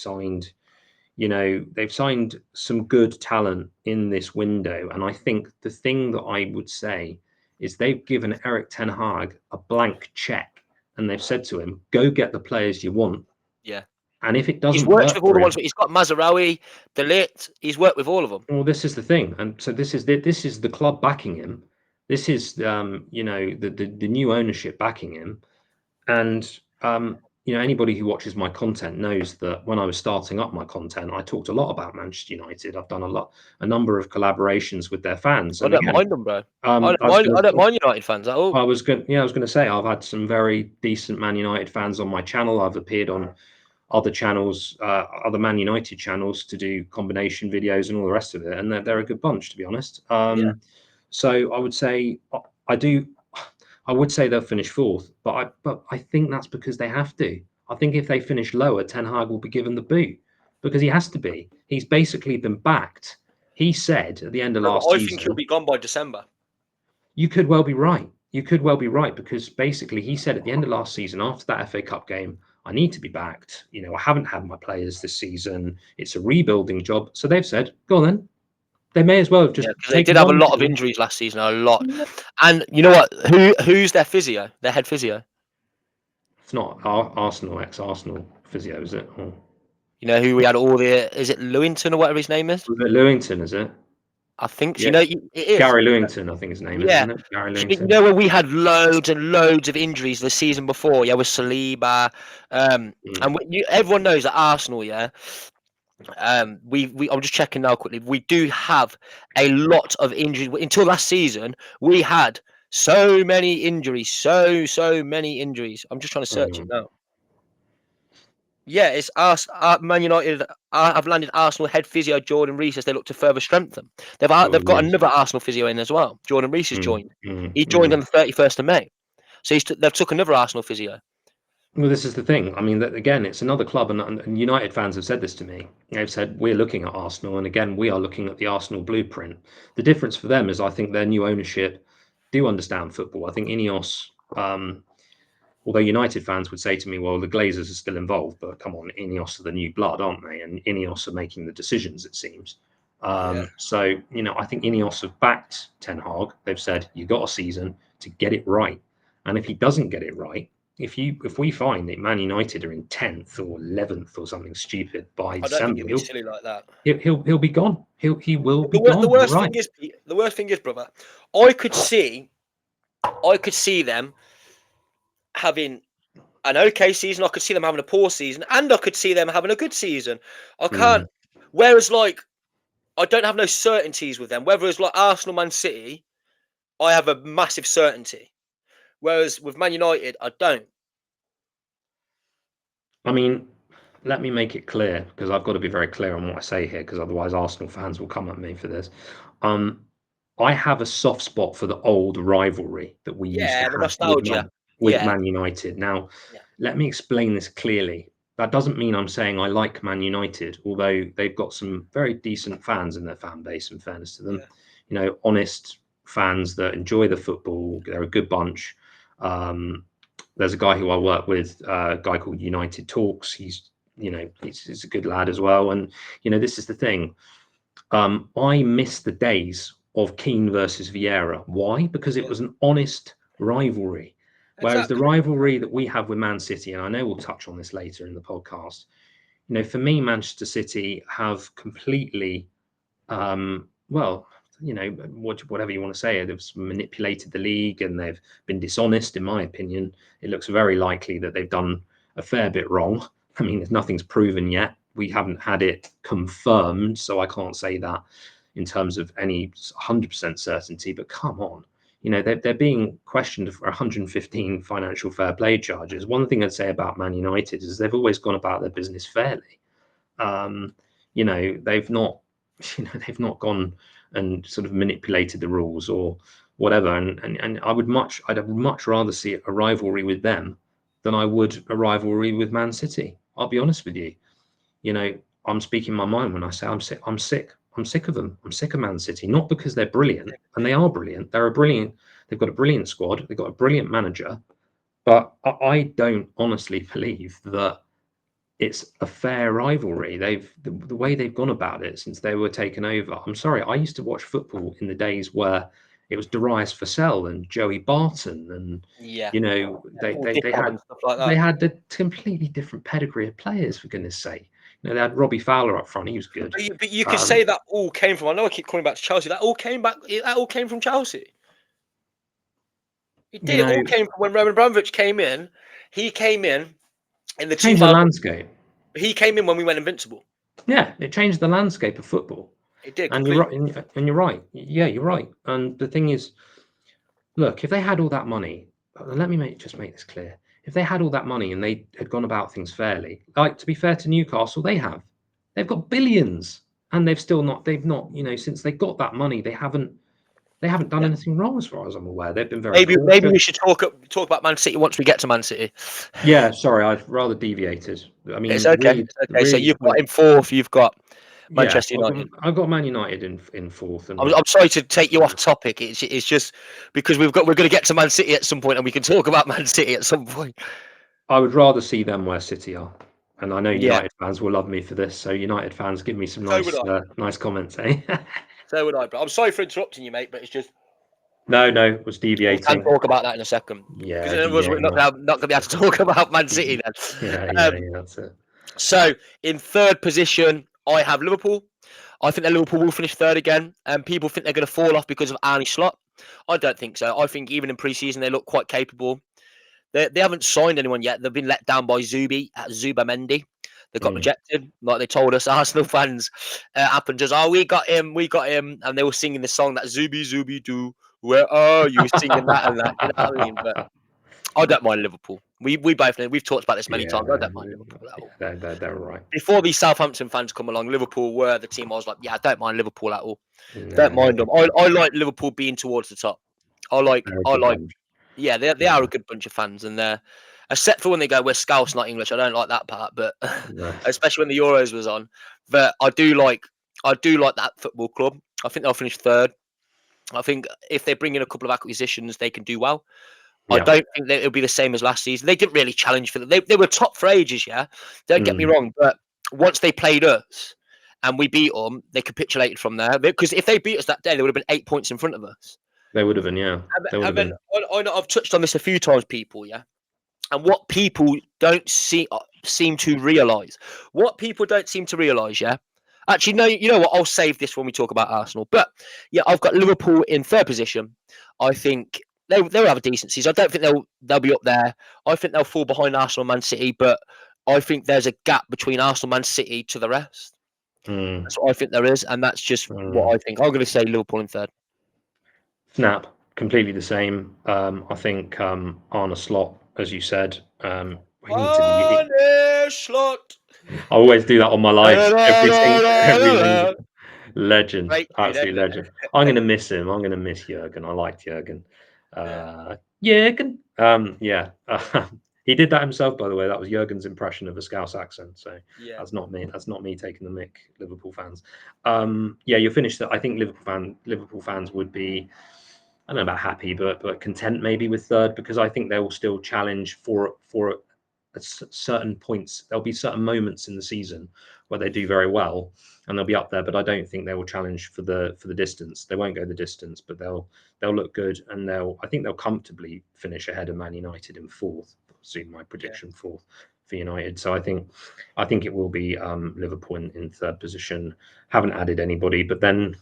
signed some good talent in this window. And I think the thing that I would say is they've given Erik ten Hag a blank check and they've said to him, go get the players you want. Yeah. And if it doesn't he's worked with all the ones. He's got Mazraoui, De Ligt. He's worked with all of them. Well, this is the thing. And so this is the club backing him. This is, the new ownership backing him. And, anybody who watches my content knows that when I was starting up my content, I talked a lot about Manchester United. I've done a number of collaborations with their fans. I don't mind them, bro. I don't mind United fans at all. I was going to say I've had some very decent Man United fans on my channel. I've appeared on other channels, other Man United channels, to do combination videos and all the rest of it, and they're a good bunch, to be honest. So I would say I would say they'll finish fourth, but I think that's because they have to. I think if they finish lower, Ten Hag will be given the boot because he has to be. He's basically been backed. He said at the end of last season, I think he'll be gone by December. You could well be right. Because basically he said at the end of last season, after that FA Cup game, I need to be backed. I haven't had my players this season. It's a rebuilding job. So they've said, go on then. They may as well have just. They did have a lot of injuries last season, a lot. And you know what? Who's their physio? Their head physio? It's not Arsenal, ex-Arsenal physio, is it? Or... You know who we had all the? Is it Lewington or whatever his name is? Was it Lewington? Is it? I think so. Yeah. It is Gary Lewington. I think his name is. Isn't it? Gary Lewington. You know where we had loads and loads of injuries the season before. Yeah, with Saliba, and everyone knows at Arsenal. Yeah. I'm just checking now quickly. We do have a lot of injuries. Until last season, we had so many injuries. So many injuries. I'm just trying to search it now. Yeah, it's Man United. I've landed Arsenal head physio Jordan Rees as they look to further strengthen. They've got another Arsenal physio in as well. Jordan Rees has joined. He joined on the 31st of May. So they've took another Arsenal physio. Well, this is the thing. I mean, again, it's another club, and United fans have said this to me. They've said, we're looking at Arsenal, and again, we are looking at the Arsenal blueprint. The difference for them is I think their new ownership do understand football. I think Ineos, although United fans would say to me, well, the Glazers are still involved, but come on, Ineos are the new blood, aren't they? And Ineos are making the decisions, it seems. So, I think Ineos have backed Ten Hag. They've said, you've got a season to get it right. And if he doesn't get it right, if we find that Man United are in 10th or 11th or something stupid by December, he'll be silly like that. He'll be gone. He will be gone. The worst thing is, brother, I could see them having an okay season. I could see them having a poor season, and I could see them having a good season. I can't. Whereas, I don't have no certainties with them. Whether it's like Arsenal, Man City, I have a massive certainty. Whereas with Man United, I don't. I mean, let me make it clear, because I've got to be very clear on what I say here, because otherwise Arsenal fans will come at me for this. I have a soft spot for the old rivalry that we used to have nostalgia with Man United. Now, let me explain this clearly. That doesn't mean I'm saying I like Man United, although they've got some very decent fans in their fan base, in fairness to them. Honest fans that enjoy the football. They're a good bunch. There's a guy who I work with, a guy called United Talks. He's a good lad as well. And, this is the thing. I miss the days of Keane versus Vieira. Why? Because it was an honest rivalry. Whereas the rivalry that we have with Man City, and I know we'll touch on this later in the podcast, for me, Manchester City have completely Well, whatever you want to say, they've manipulated the league and they've been dishonest. In my opinion, it looks very likely that they've done a fair bit wrong. I mean, nothing's proven yet. We haven't had it confirmed, so I can't say that in terms of any 100% certainty. But come on, they're being questioned for 115 financial fair play charges. One thing I'd say about Man United is they've always gone about their business fairly. They've not, they've not gone and sort of manipulated the rules or whatever. And I'd have much rather see a rivalry with them than I would a rivalry with Man City. I'll be honest with you. I'm speaking my mind when I say I'm sick. I'm sick. I'm sick of them. I'm sick of Man City, not because they're brilliant, and they are brilliant. They've got a brilliant squad. They've got a brilliant manager, but I don't honestly believe that it's a fair rivalry. The way they've gone about it since they were taken over. I'm sorry, I used to watch football in the days where it was Darius Vassell and Joey Barton, and Yeah, they had a completely different pedigree of players, for goodness sake. They had Robbie Fowler up front. He was good. But you could say that all came from. I know I keep calling back to Chelsea. That all came from Chelsea. It did. It all came from when Roman Abramovich came in. He came in the changed the landscape. He came in when we went invincible. Yeah, it changed the landscape of football. It did. And you're right. And you're right. Yeah, you're right. And the thing is, look, if they had all that money, let me just make this clear. If they had all that money and they had gone about things fairly, like, to be fair to Newcastle, they've got billions, and they've not, since they got that money, they haven't done anything wrong as far as I'm aware. They've been very maybe we should talk about Man City once we get to Man City. Yeah, sorry, I've rather deviated. I mean, it's okay. Really, so you've got in fourth. You've got Manchester United. I've got Man United in fourth. And I'm sorry to take you off topic. It's just because we're going to get to Man City at some point, and we can talk about Man City at some point. I would rather see them where City are, and I know United fans will love me for this. So United fans, give me some nice comments, eh? So would I, bro. I'm sorry for interrupting you, mate, but it's just. No, it was deviating. We can talk about that in a second. Yeah, because we're not going to be able to talk about Man City then. Yeah, that's it. So in third position, I have Liverpool. I think that Liverpool will finish third again, and people think they're going to fall off because of Arne Slot. I don't think so. I think even in pre-season they look quite capable. They haven't signed anyone yet. They've been let down by Zubamendi. They got rejected, like they told us Arsenal fans. Happened just, we got him, and they were singing the song that Zubi do. Where are you? Singing that and that. You know what I mean? But I don't mind Liverpool. We both know. We've talked about this many times. I don't mind Liverpool at all. They're right. Before these Southampton fans come along, Liverpool were the team I was like, I don't mind Liverpool at all. Don't mind them. I like Liverpool being towards the top. Yeah, they are a good bunch of fans, and they're, except for when they go, we're Scouse, not English. I don't like that part, but especially when the Euros was on. But I do like that football club. I think they'll finish third. I think if they bring in a couple of acquisitions, they can do well. Yeah. I don't think that it'll be the same as last season. They didn't really challenge for them. They were top for ages, yeah. Don't get me wrong, but once they played us and we beat them, they capitulated from there. Because if they beat us that day, they would have been 8 points in front of us. They would have been, yeah. I've touched on this a few times, people, yeah. And what people don't seem to realise. What people don't seem to realise, yeah. Actually, no, you know what? I'll save this when we talk about Arsenal. But yeah, I've got Liverpool in third position. I think they'll have a decent season. I don't think they'll be up there. I think they'll fall behind Arsenal and Man City, but I think there's a gap between Arsenal and Man City to the rest. That's what I think there is, and that's just what I think. I'm going to say Liverpool in third. Snap, completely the same. I think Arne Slot, as you said, Arne Slot. I always do that on my live. Every legend, absolute legend. I'm going to miss him. I'm going to miss Jurgen. I liked Jurgen. Jurgen. Yeah. He did that himself, by the way. That was Jurgen's impression of a Scouse accent. So that's not me. That's not me taking the mick, Liverpool fans. You're finished. I think Liverpool fans would be, I don't know about happy, but content maybe with third, because I think they will still challenge for at certain points. There'll be certain moments in the season where they do very well and they'll be up there, but I don't think they will challenge for the distance. They won't go the distance, but they'll look good, and I think they'll comfortably finish ahead of Man United in fourth. See my prediction, fourth. for United. So I think it will be Liverpool in third position. Haven't added anybody, but then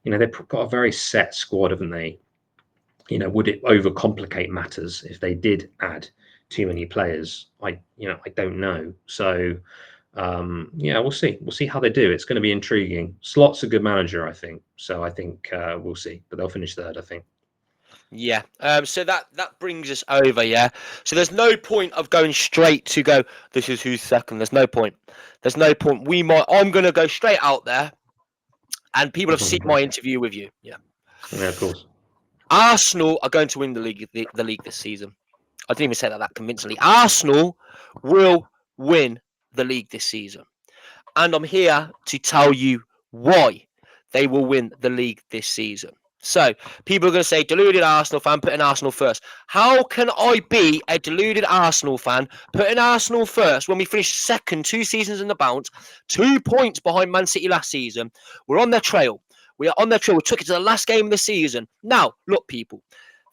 they've got a very set squad, haven't they? Would it overcomplicate matters if they did add too many players? I don't know. So we'll see. We'll see how they do. It's going to be intriguing. Slot's a good manager, I think. So I think we'll see. But they'll finish third, I think. Yeah. So that brings us over. Yeah. So there's no point of going straight to go, this is who's second. There's no point. I'm going to go straight out there, and people have seen my interview with you. Yeah. Yeah, of course. Arsenal are going to win the league this season. I didn't even say that convincingly. Arsenal will win the league this season. And I'm here to tell you why they will win the league this season. So, people are going to say, deluded Arsenal fan, putting Arsenal first. How can I be a deluded Arsenal fan, putting Arsenal first when we finished second 2 seasons in the bounce, 2 points behind Man City last season? We're on their trail. We are on their trail. We took it to the last game of the season. Now, look, people.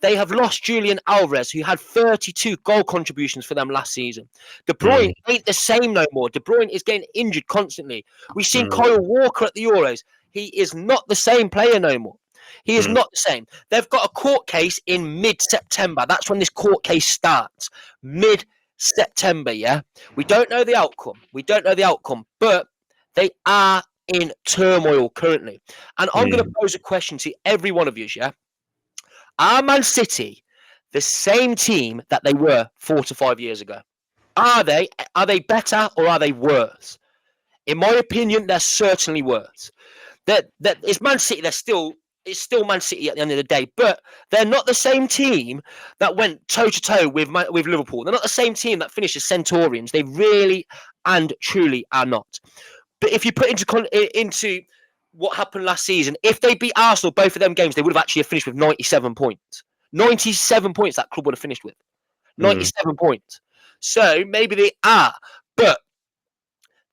They have lost Julian Alvarez, who had 32 goal contributions for them last season. De Bruyne ain't the same no more. De Bruyne is getting injured constantly. We've seen Kyle Walker at the Euros. He is not the same player no more. He is not the same. They've got a court case in mid-September. That's when this court case starts. Mid-September, yeah? We don't know the outcome. But they are in turmoil currently. And I'm going to pose a question to every one of you, yeah? Are Man City the same team that they were 4 to 5 years ago? Are they better or are they worse? In my opinion, they're certainly worse. That it's Man City. It's still Man City at the end of the day, but they're not the same team that went toe to toe with Liverpool. They're not the same team that finished as Centurions. They really and truly are not. But if you put into what happened last season, if they beat Arsenal both of them games, they would have actually finished with 97 points. 97 points that club would have finished with. 97 points. So maybe they are, but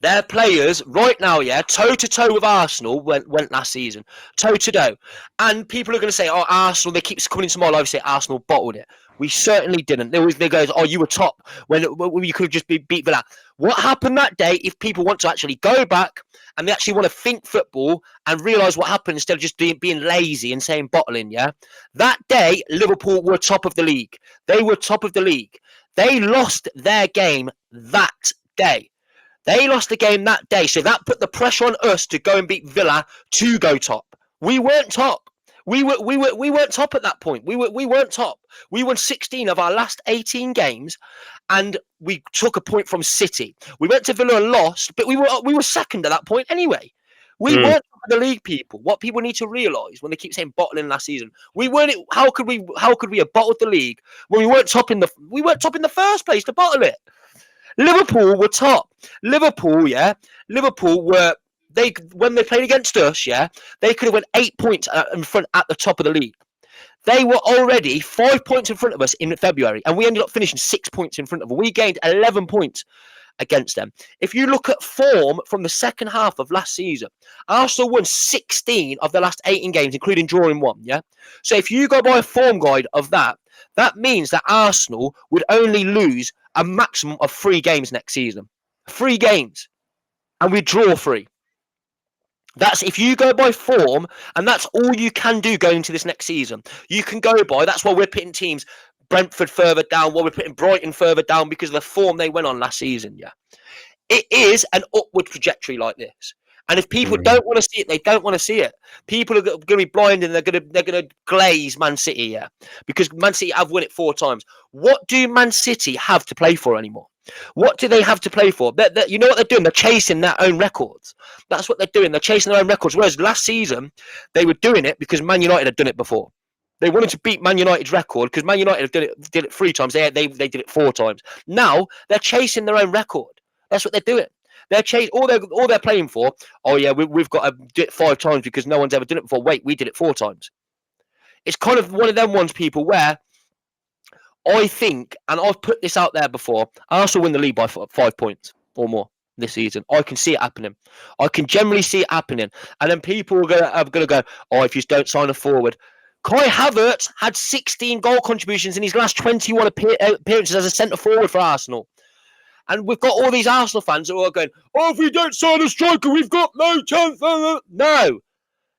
their players right now, yeah, toe to toe with Arsenal went last season, toe to toe, and people are going to say, "Oh, Arsenal." They keep coming into my life, say Arsenal bottled it. We certainly didn't. They goes, "Oh, you were top when you could have just beat Villa." What happened that day? If people want to actually go back and they actually want to think football and realise what happened instead of just being lazy and saying bottling, yeah, that day Liverpool were top of the league. They were top of the league. They lost their game that day. They lost the game that day, so that put the pressure on us to go and beat Villa to go top. We weren't top. We weren't top at that point. We weren't top. We won 16 of our last 18 games, and we took a point from City. We went to Villa and lost, but we were second at that point anyway. We weren't top of the league, people. What people need to realise when they keep saying bottling last season, we weren't. How could we have bottled the league when we weren't top in the first place to bottle it? Liverpool were top. Liverpool were when they played against us, yeah, they could have went 8 points in front at the top of the league. They were already 5 points in front of us in February, and we ended up finishing 6 points in front of them. We gained 11 points against them. If you look at form from the second half of last season, Arsenal won 16 of the last 18 games, including drawing 1, yeah? So if you go by a form guide of that means that Arsenal would only lose a maximum of 3 games next season. 3 games. And we draw 3. That's if you go by form, and that's all you can do going into this next season. You can go by, that's why we're putting teams, Brentford further down, why we're putting Brighton further down, because of the form they went on last season, yeah. It is an upward trajectory like this. And if people don't want to see it, they don't want to see it. People are going to be blind and they're going to glaze Man City, yeah, because Man City have won it 4 times. What do Man City have to play for anymore? What do they have to play for? You know what they're doing? They're chasing their own records. That's what they're doing. They're chasing their own records. Whereas last season, they were doing it because Man United had done it before. They wanted to beat Man United's record because Man United did it 3 times. They did it 4 times. Now they're chasing their own record. That's what they're doing. They're chasing all they're playing for. Oh yeah, we've got to do it 5 times because no one's ever done it before. Wait, we did it 4 times. It's kind of one of them ones, people, where I think, and I've put this out there before, Arsenal win the league by 5 points or more this season. I can see it happening. I can generally see it happening. And then people are going to go, oh, if you don't sign a forward. Kai Havertz had 16 goal contributions in his last 21 appearances as a centre forward for Arsenal. And we've got all these Arsenal fans who are going, oh, if we don't sign a striker, we've got no chance. No,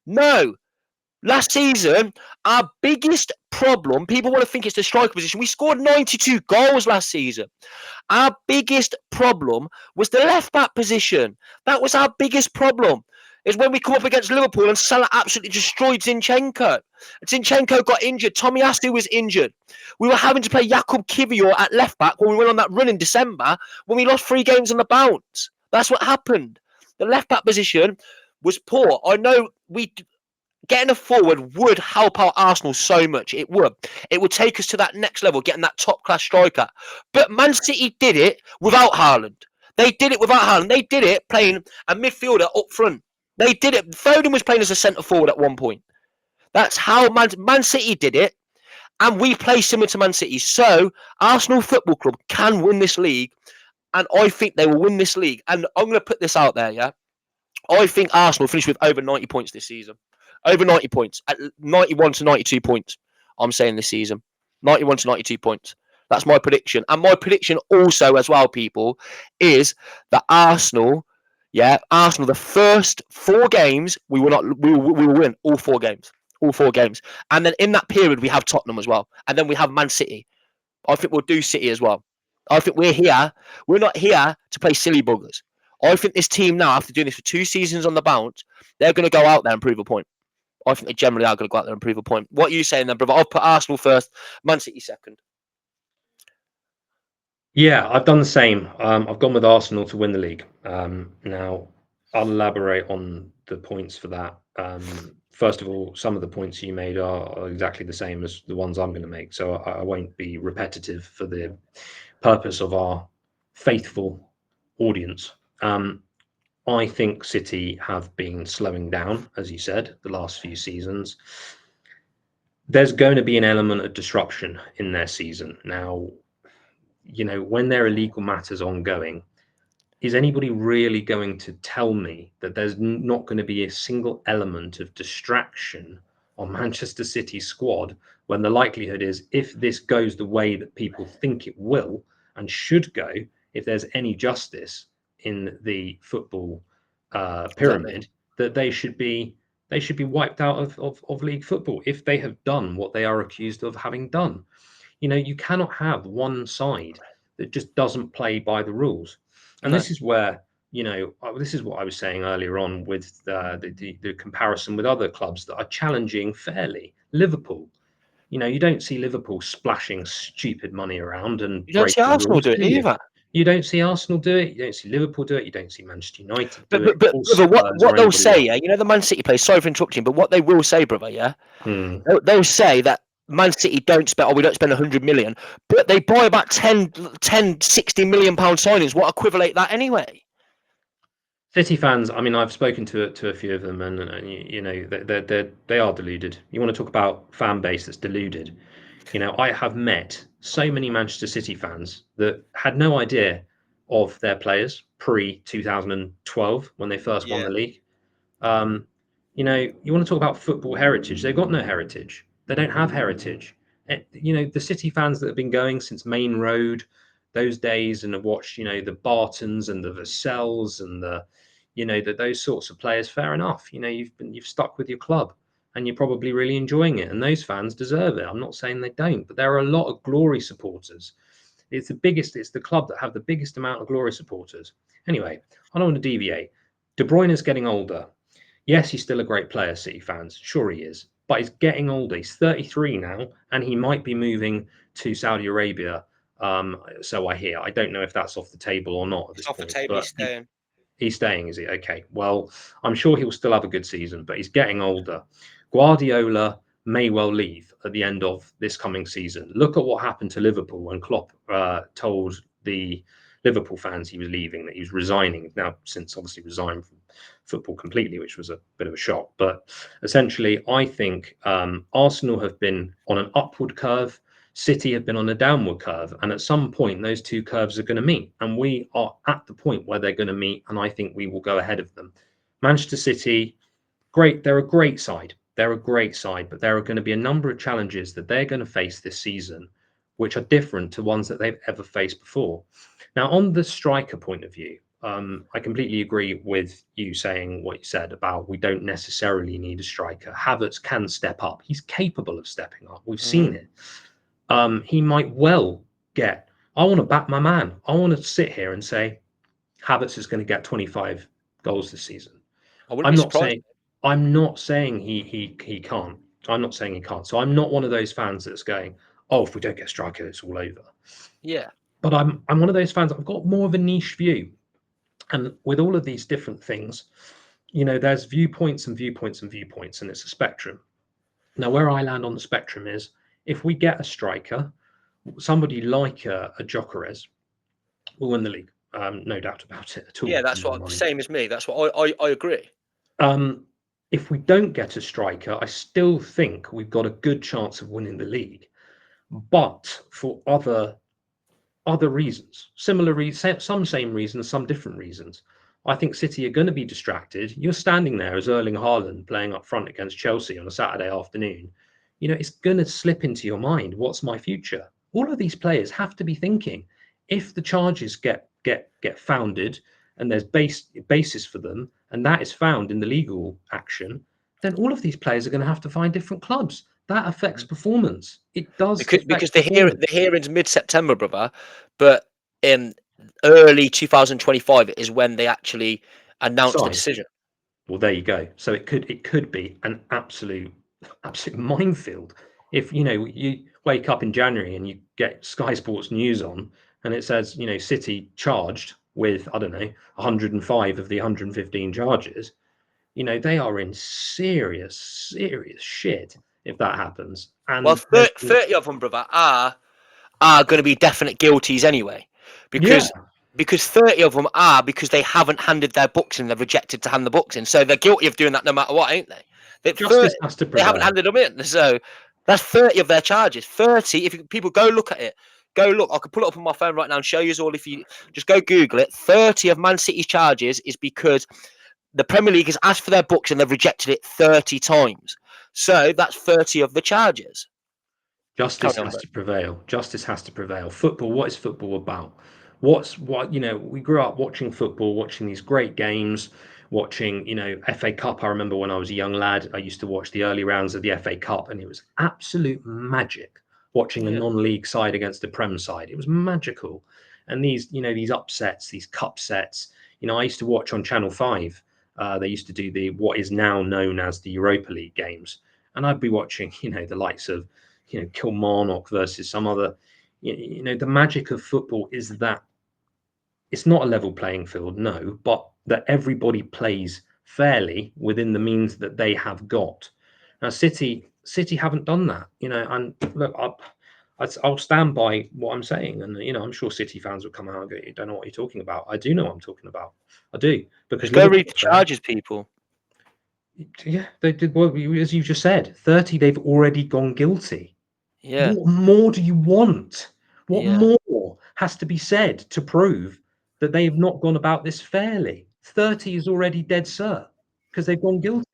no. Last season, our biggest problem, people want to think it's the striker position. We scored 92 goals last season. Our biggest problem was the left-back position. That was our biggest problem. Is when we come up against Liverpool and Salah absolutely destroyed Zinchenko. Zinchenko got injured. Tomiyasu was injured. We were having to play Jakub Kivior at left-back when we went on that run in December when we lost 3 games on the bounce. That's what happened. The left-back position was poor. I know getting a forward would help out Arsenal so much. It would. It would take us to that next level, getting that top-class striker. But Man City did it without Haaland. They did it without Haaland. They did it playing a midfielder up front. They did it. Foden was playing as a centre-forward at one point. That's how Man City did it. And we play similar to Man City. So, Arsenal Football Club can win this league. And I think they will win this league. And I'm going to put this out there, yeah? I think Arsenal finish with over 90 points this season. Over 90 points. At 91 to 92 points, I'm saying this season. 91 to 92 points. That's my prediction. And my prediction also as well, people, is that Arsenal, the first 4 games, we will win all 4 games. All 4 games. And then in that period, we have Tottenham as well. And then we have Man City. I think we'll do City as well. I think we're not here to play silly buggers. I think this team now, after doing this for 2 seasons on the bounce, they're going to go out there and prove a point. I think they generally are going to go out there and prove a point. What are you saying then, brother? I'll put Arsenal first, Man City second. Yeah, I've done the same. I've gone with Arsenal to win the league. Now, I'll elaborate on the points for that. First of all, some of the points you made are exactly the same as the ones I'm going to make. So I won't be repetitive for the purpose of our faithful audience. I think City have been slowing down, as you said, the last few seasons. There's going to be an element of disruption in their season. Now, when there are legal matters ongoing, is anybody really going to tell me that there's not going to be a single element of distraction on Manchester City's squad when the likelihood is, if this goes the way that people think it will and should go, if there's any justice in the football pyramid, that they should be wiped out of league football if they have done what they are accused of having done. You cannot have one side that just doesn't play by the rules. And this is where, this is what I was saying earlier on with the comparison with other clubs that are challenging fairly. Liverpool, you don't see Liverpool splashing stupid money around and you don't see Arsenal do it either. You don't see Arsenal do it. You don't see Liverpool do it. You don't see Manchester United do it. But what they'll say, the Man City play, sorry for interrupting, but what they will say, brother, they'll say that Man City don't spend 100 million, but they buy about 10, 60 million pound signings. What equivalent that anyway? City fans, I mean, I've spoken to a few of them, and they are deluded. You want to talk about fan base that's deluded? I have met so many Manchester City fans that had no idea of their players pre 2012 when they first won the league. You want to talk about football heritage? They've got no heritage. They don't have heritage. The City fans that have been going since Main Road, those days, and have watched, the Bartons and the Vassels and those sorts of players. Fair enough. You've stuck with your club, and you're probably really enjoying it. And those fans deserve it. I'm not saying they don't, but there are a lot of Glory supporters. It's the club that have the biggest amount of Glory supporters. Anyway, I don't want to deviate. De Bruyne is getting older. Yes, he's still a great player, City fans. Sure he is. But he's getting older. He's 33 now, and he might be moving to Saudi Arabia. So I hear. I don't know if that's off the table or not at this point. Off the table, he's staying. He's staying, is he? Okay. Well, I'm sure he'll still have a good season, but he's getting older. Guardiola may well leave at the end of this coming season. Look at what happened to Liverpool when Klopp told the Liverpool fans he was leaving, that he was resigning. Now, since obviously resigned from football completely, which was a bit of a shock. But essentially, I think Arsenal have been on an upward curve. City have been on a downward curve. And at some point, those two curves are going to meet. And we are at the point where they're going to meet. And I think we will go ahead of them. Manchester City, great. They're a great side. They're a great side. But there are going to be a number of challenges that they're going to face this season which are different to ones that they've ever faced before. Now, on the striker point of view, I completely agree with you saying what you said about we don't necessarily need a striker. Havertz can step up. He's capable of stepping up. We've seen it. He might well get. I want to back my man. I want to sit here and say Havertz is going to get 25 goals this season. I wouldn't be surprised. I'm not saying he can't. I'm not saying he can't. So I'm not one of those fans that's going, oh, if we don't get a striker, it's all over. Yeah. But I'm one of those fans. I've got more of a niche view. And with all of these different things, you know, there's viewpoints and viewpoints and viewpoints, and it's a spectrum. Now, where I land on the spectrum is if we get a striker, somebody like a Gyökeres will win the league. No doubt about it at all. Yeah, that's what same as me. That's what I agree. If we don't get a striker, I still think we've got a good chance of winning the league. But for other reasons, similar reasons, some same reasons, some different reasons. I think City are going to be distracted. You're standing there as Erling Haaland playing up front against Chelsea on a Saturday afternoon. You know, it's going to slip into your mind. What's my future? All of these players have to be thinking, if the charges get founded and there's basis for them, and that is found in the legal action, then all of these players are going to have to find different clubs. That affects performance. It does because the hearing's mid-September, brother, but in early 2025 is when they actually announce the decision. Well, there you go. So it could be an absolute minefield. If you wake up in January and you get Sky Sports News on, and it says City charged with 105 of the 115 charges, they are in serious shit if that happens. And well, 30 of them, brother, are going to be definite guilties anyway, because 30 of them are because they haven't handed their books in. They've rejected to hand the books in, so they're guilty of doing that no matter what, ain't they? Justice has to prevail. They haven't handed them in, so that's 30 of their charges. 30. If people go look at it, go look. I could pull it up on my phone right now and show you all. If you just go Google it, 30 of Man City's charges is because the Premier League has asked for their books and they've rejected it 30 times. So that's 30 of the charges. Justice has to prevail. Justice has to prevail. Football. What is football about? We grew up watching football, watching these great games, watching, FA Cup. I remember when I was a young lad, I used to watch the early rounds of the FA Cup, and it was absolute magic watching a non-league side against a Prem side. It was magical. And these upsets, these cup sets, I used to watch on Channel 5. They used to do what is now known as the Europa League games. And I'd be watching, the likes of, Kilmarnock versus some other, the magic of football is that it's not a level playing field, no, but that everybody plays fairly within the means that they have got. Now, City haven't done that, and look, I'll stand by what I'm saying. And, I'm sure City fans will come out and go, you don't know what you're talking about. I do know what I'm talking about. I do. Because go read the charges, people. Yeah, they did. Well, as you just said, 30, they've already gone guilty. Yeah. What more do you want? What more has to be said to prove that they have not gone about this fairly? 30 is already dead cert because they've gone guilty.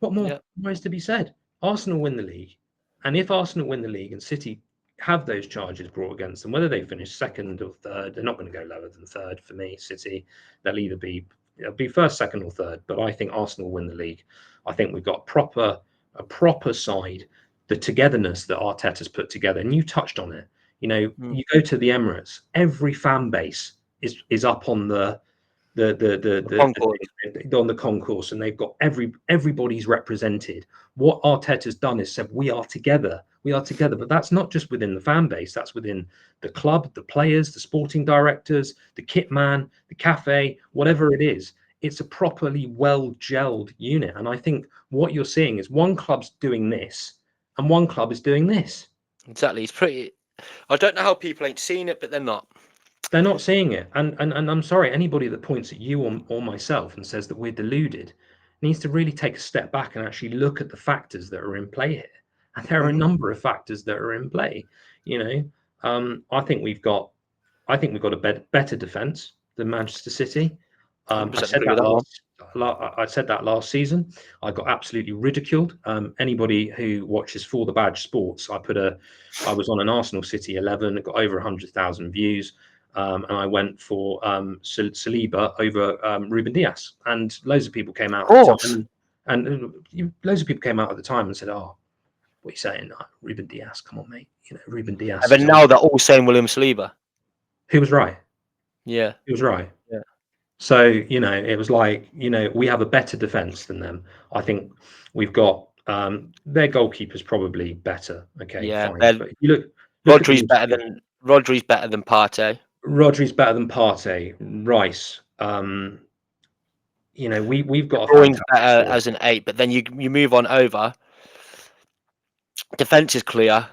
What more is to be said? Arsenal win the league. And if Arsenal win the league and City have those charges brought against them, whether they finish second or third, they're not going to go lower than third for me. City, they'll either be first, second, or third. But I think Arsenal win the league. I think we've got a proper side, the togetherness that Arteta's put together. And you touched on it. You go to the Emirates, every fan base is up on the concourse, and they've got everybody's represented. What Arteta's done is said we are together, but that's not just within the fan base, that's within the club, the players, the sporting directors, the kit man, the cafe, whatever it is. It's a properly well gelled unit, and I think what you're seeing is one club's doing this and one club is doing this. Exactly. It's pretty. I don't know how people ain't seen it, but they're not. They're not seeing it. And I'm sorry, anybody that points at you or myself and says that we're deluded needs to really take a step back and actually look at the factors that are in play here. And there are a number of factors that are in play. I think we've got a better defence than Manchester City. I said that I said that last season. I got absolutely ridiculed. Anybody who watches For the Badge Sports, I was on an Arsenal City 11. It got over 100,000 views. And I went for Saliba over Ruben Diaz, and loads of people came out at the time, and loads of people came out at the time and said, "Oh, what are you saying? Ruben Diaz, come on, mate. Ruben Diaz." And then now they're all saying William Saliba. He was right. Yeah, He was right. yeah. So it was like we have a better defense than them. I think we've got their goalkeeper's probably better. Okay, Yeah, fine. But you look Rodri's at better than Partey. Rodri's better than Partey. Rice. We've got a Drawing's fantastic better squad. as an 8, but then you move on over. Defense is clear.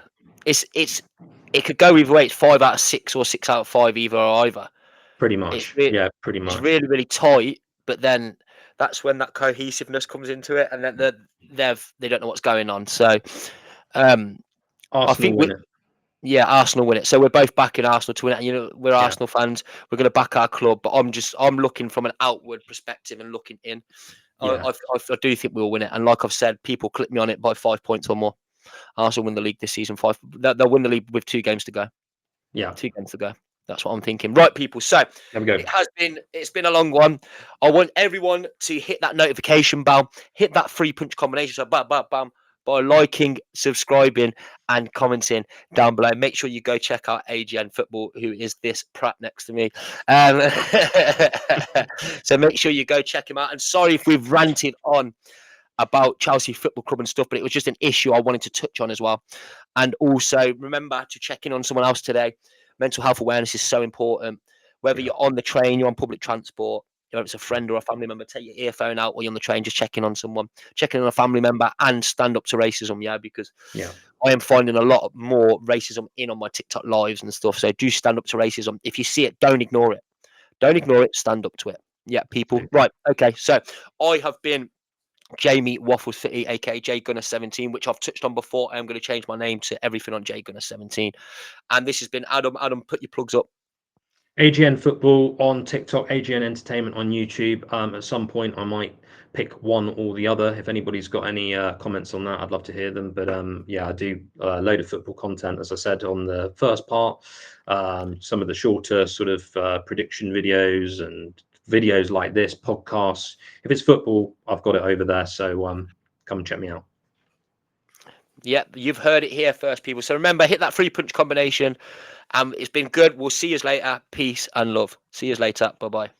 It could go either way. It's 5 out of 6 or 6 out of 5, either or either. Pretty much. Yeah, pretty much. It's really, really tight, but then that's when that cohesiveness comes into it, and then they don't know what's going on. So Arsenal I think win it. Yeah, Arsenal win it. So we're both backing Arsenal to win it. We're Arsenal fans. We're going to back our club, but I'm looking from an outward perspective and looking in. Yeah. I do think we'll win it. And like I've said, people click me on it by 5 points or more. Arsenal win the league this season. They'll win the league with 2 games to go. Yeah. 2 games to go. That's what I'm thinking. Right, people. So there we go. It's been a long one. I want everyone to hit that notification bell, hit that 3-punch combination. So bam, bam, bam. By liking, subscribing, and commenting down below. Make sure you go check out AGN Football, who is this prat next to me. So make sure you go check him out. And sorry if we've ranted on about Chelsea Football Club and stuff, but it was just an issue I wanted to touch on as well. And also remember to check in on someone else today. Mental health awareness is so important. Whether you're on the train, you're on public transport, whether it's a friend or a family member, take your earphone out while you're on the train, just checking on someone, checking on a family member, and stand up to racism. Because I am finding a lot more racism on my TikTok lives and stuff. So do stand up to racism. If you see it, don't ignore it. Don't ignore it. Stand up to it. Yeah, people. Right. Okay. So I have been Jamie Waffles City, aka J Gunner 17, which I've touched on before. I'm going to change my name to everything on J Gunner 17. And this has been Adam. Adam, put your plugs up. AGN Football on TikTok, AGN Entertainment on YouTube. At some point, I might pick one or the other. If anybody's got any comments on that, I'd love to hear them. But I do a load of football content, as I said, on the first part. Some of the shorter sort of prediction videos and videos like this, podcasts. If it's football, I've got it over there. So come and check me out. Yeah, you've heard it here first, people. So remember, hit that 3-punch combination. It's been good. We'll see you later. Peace and love. See you later. Bye-bye.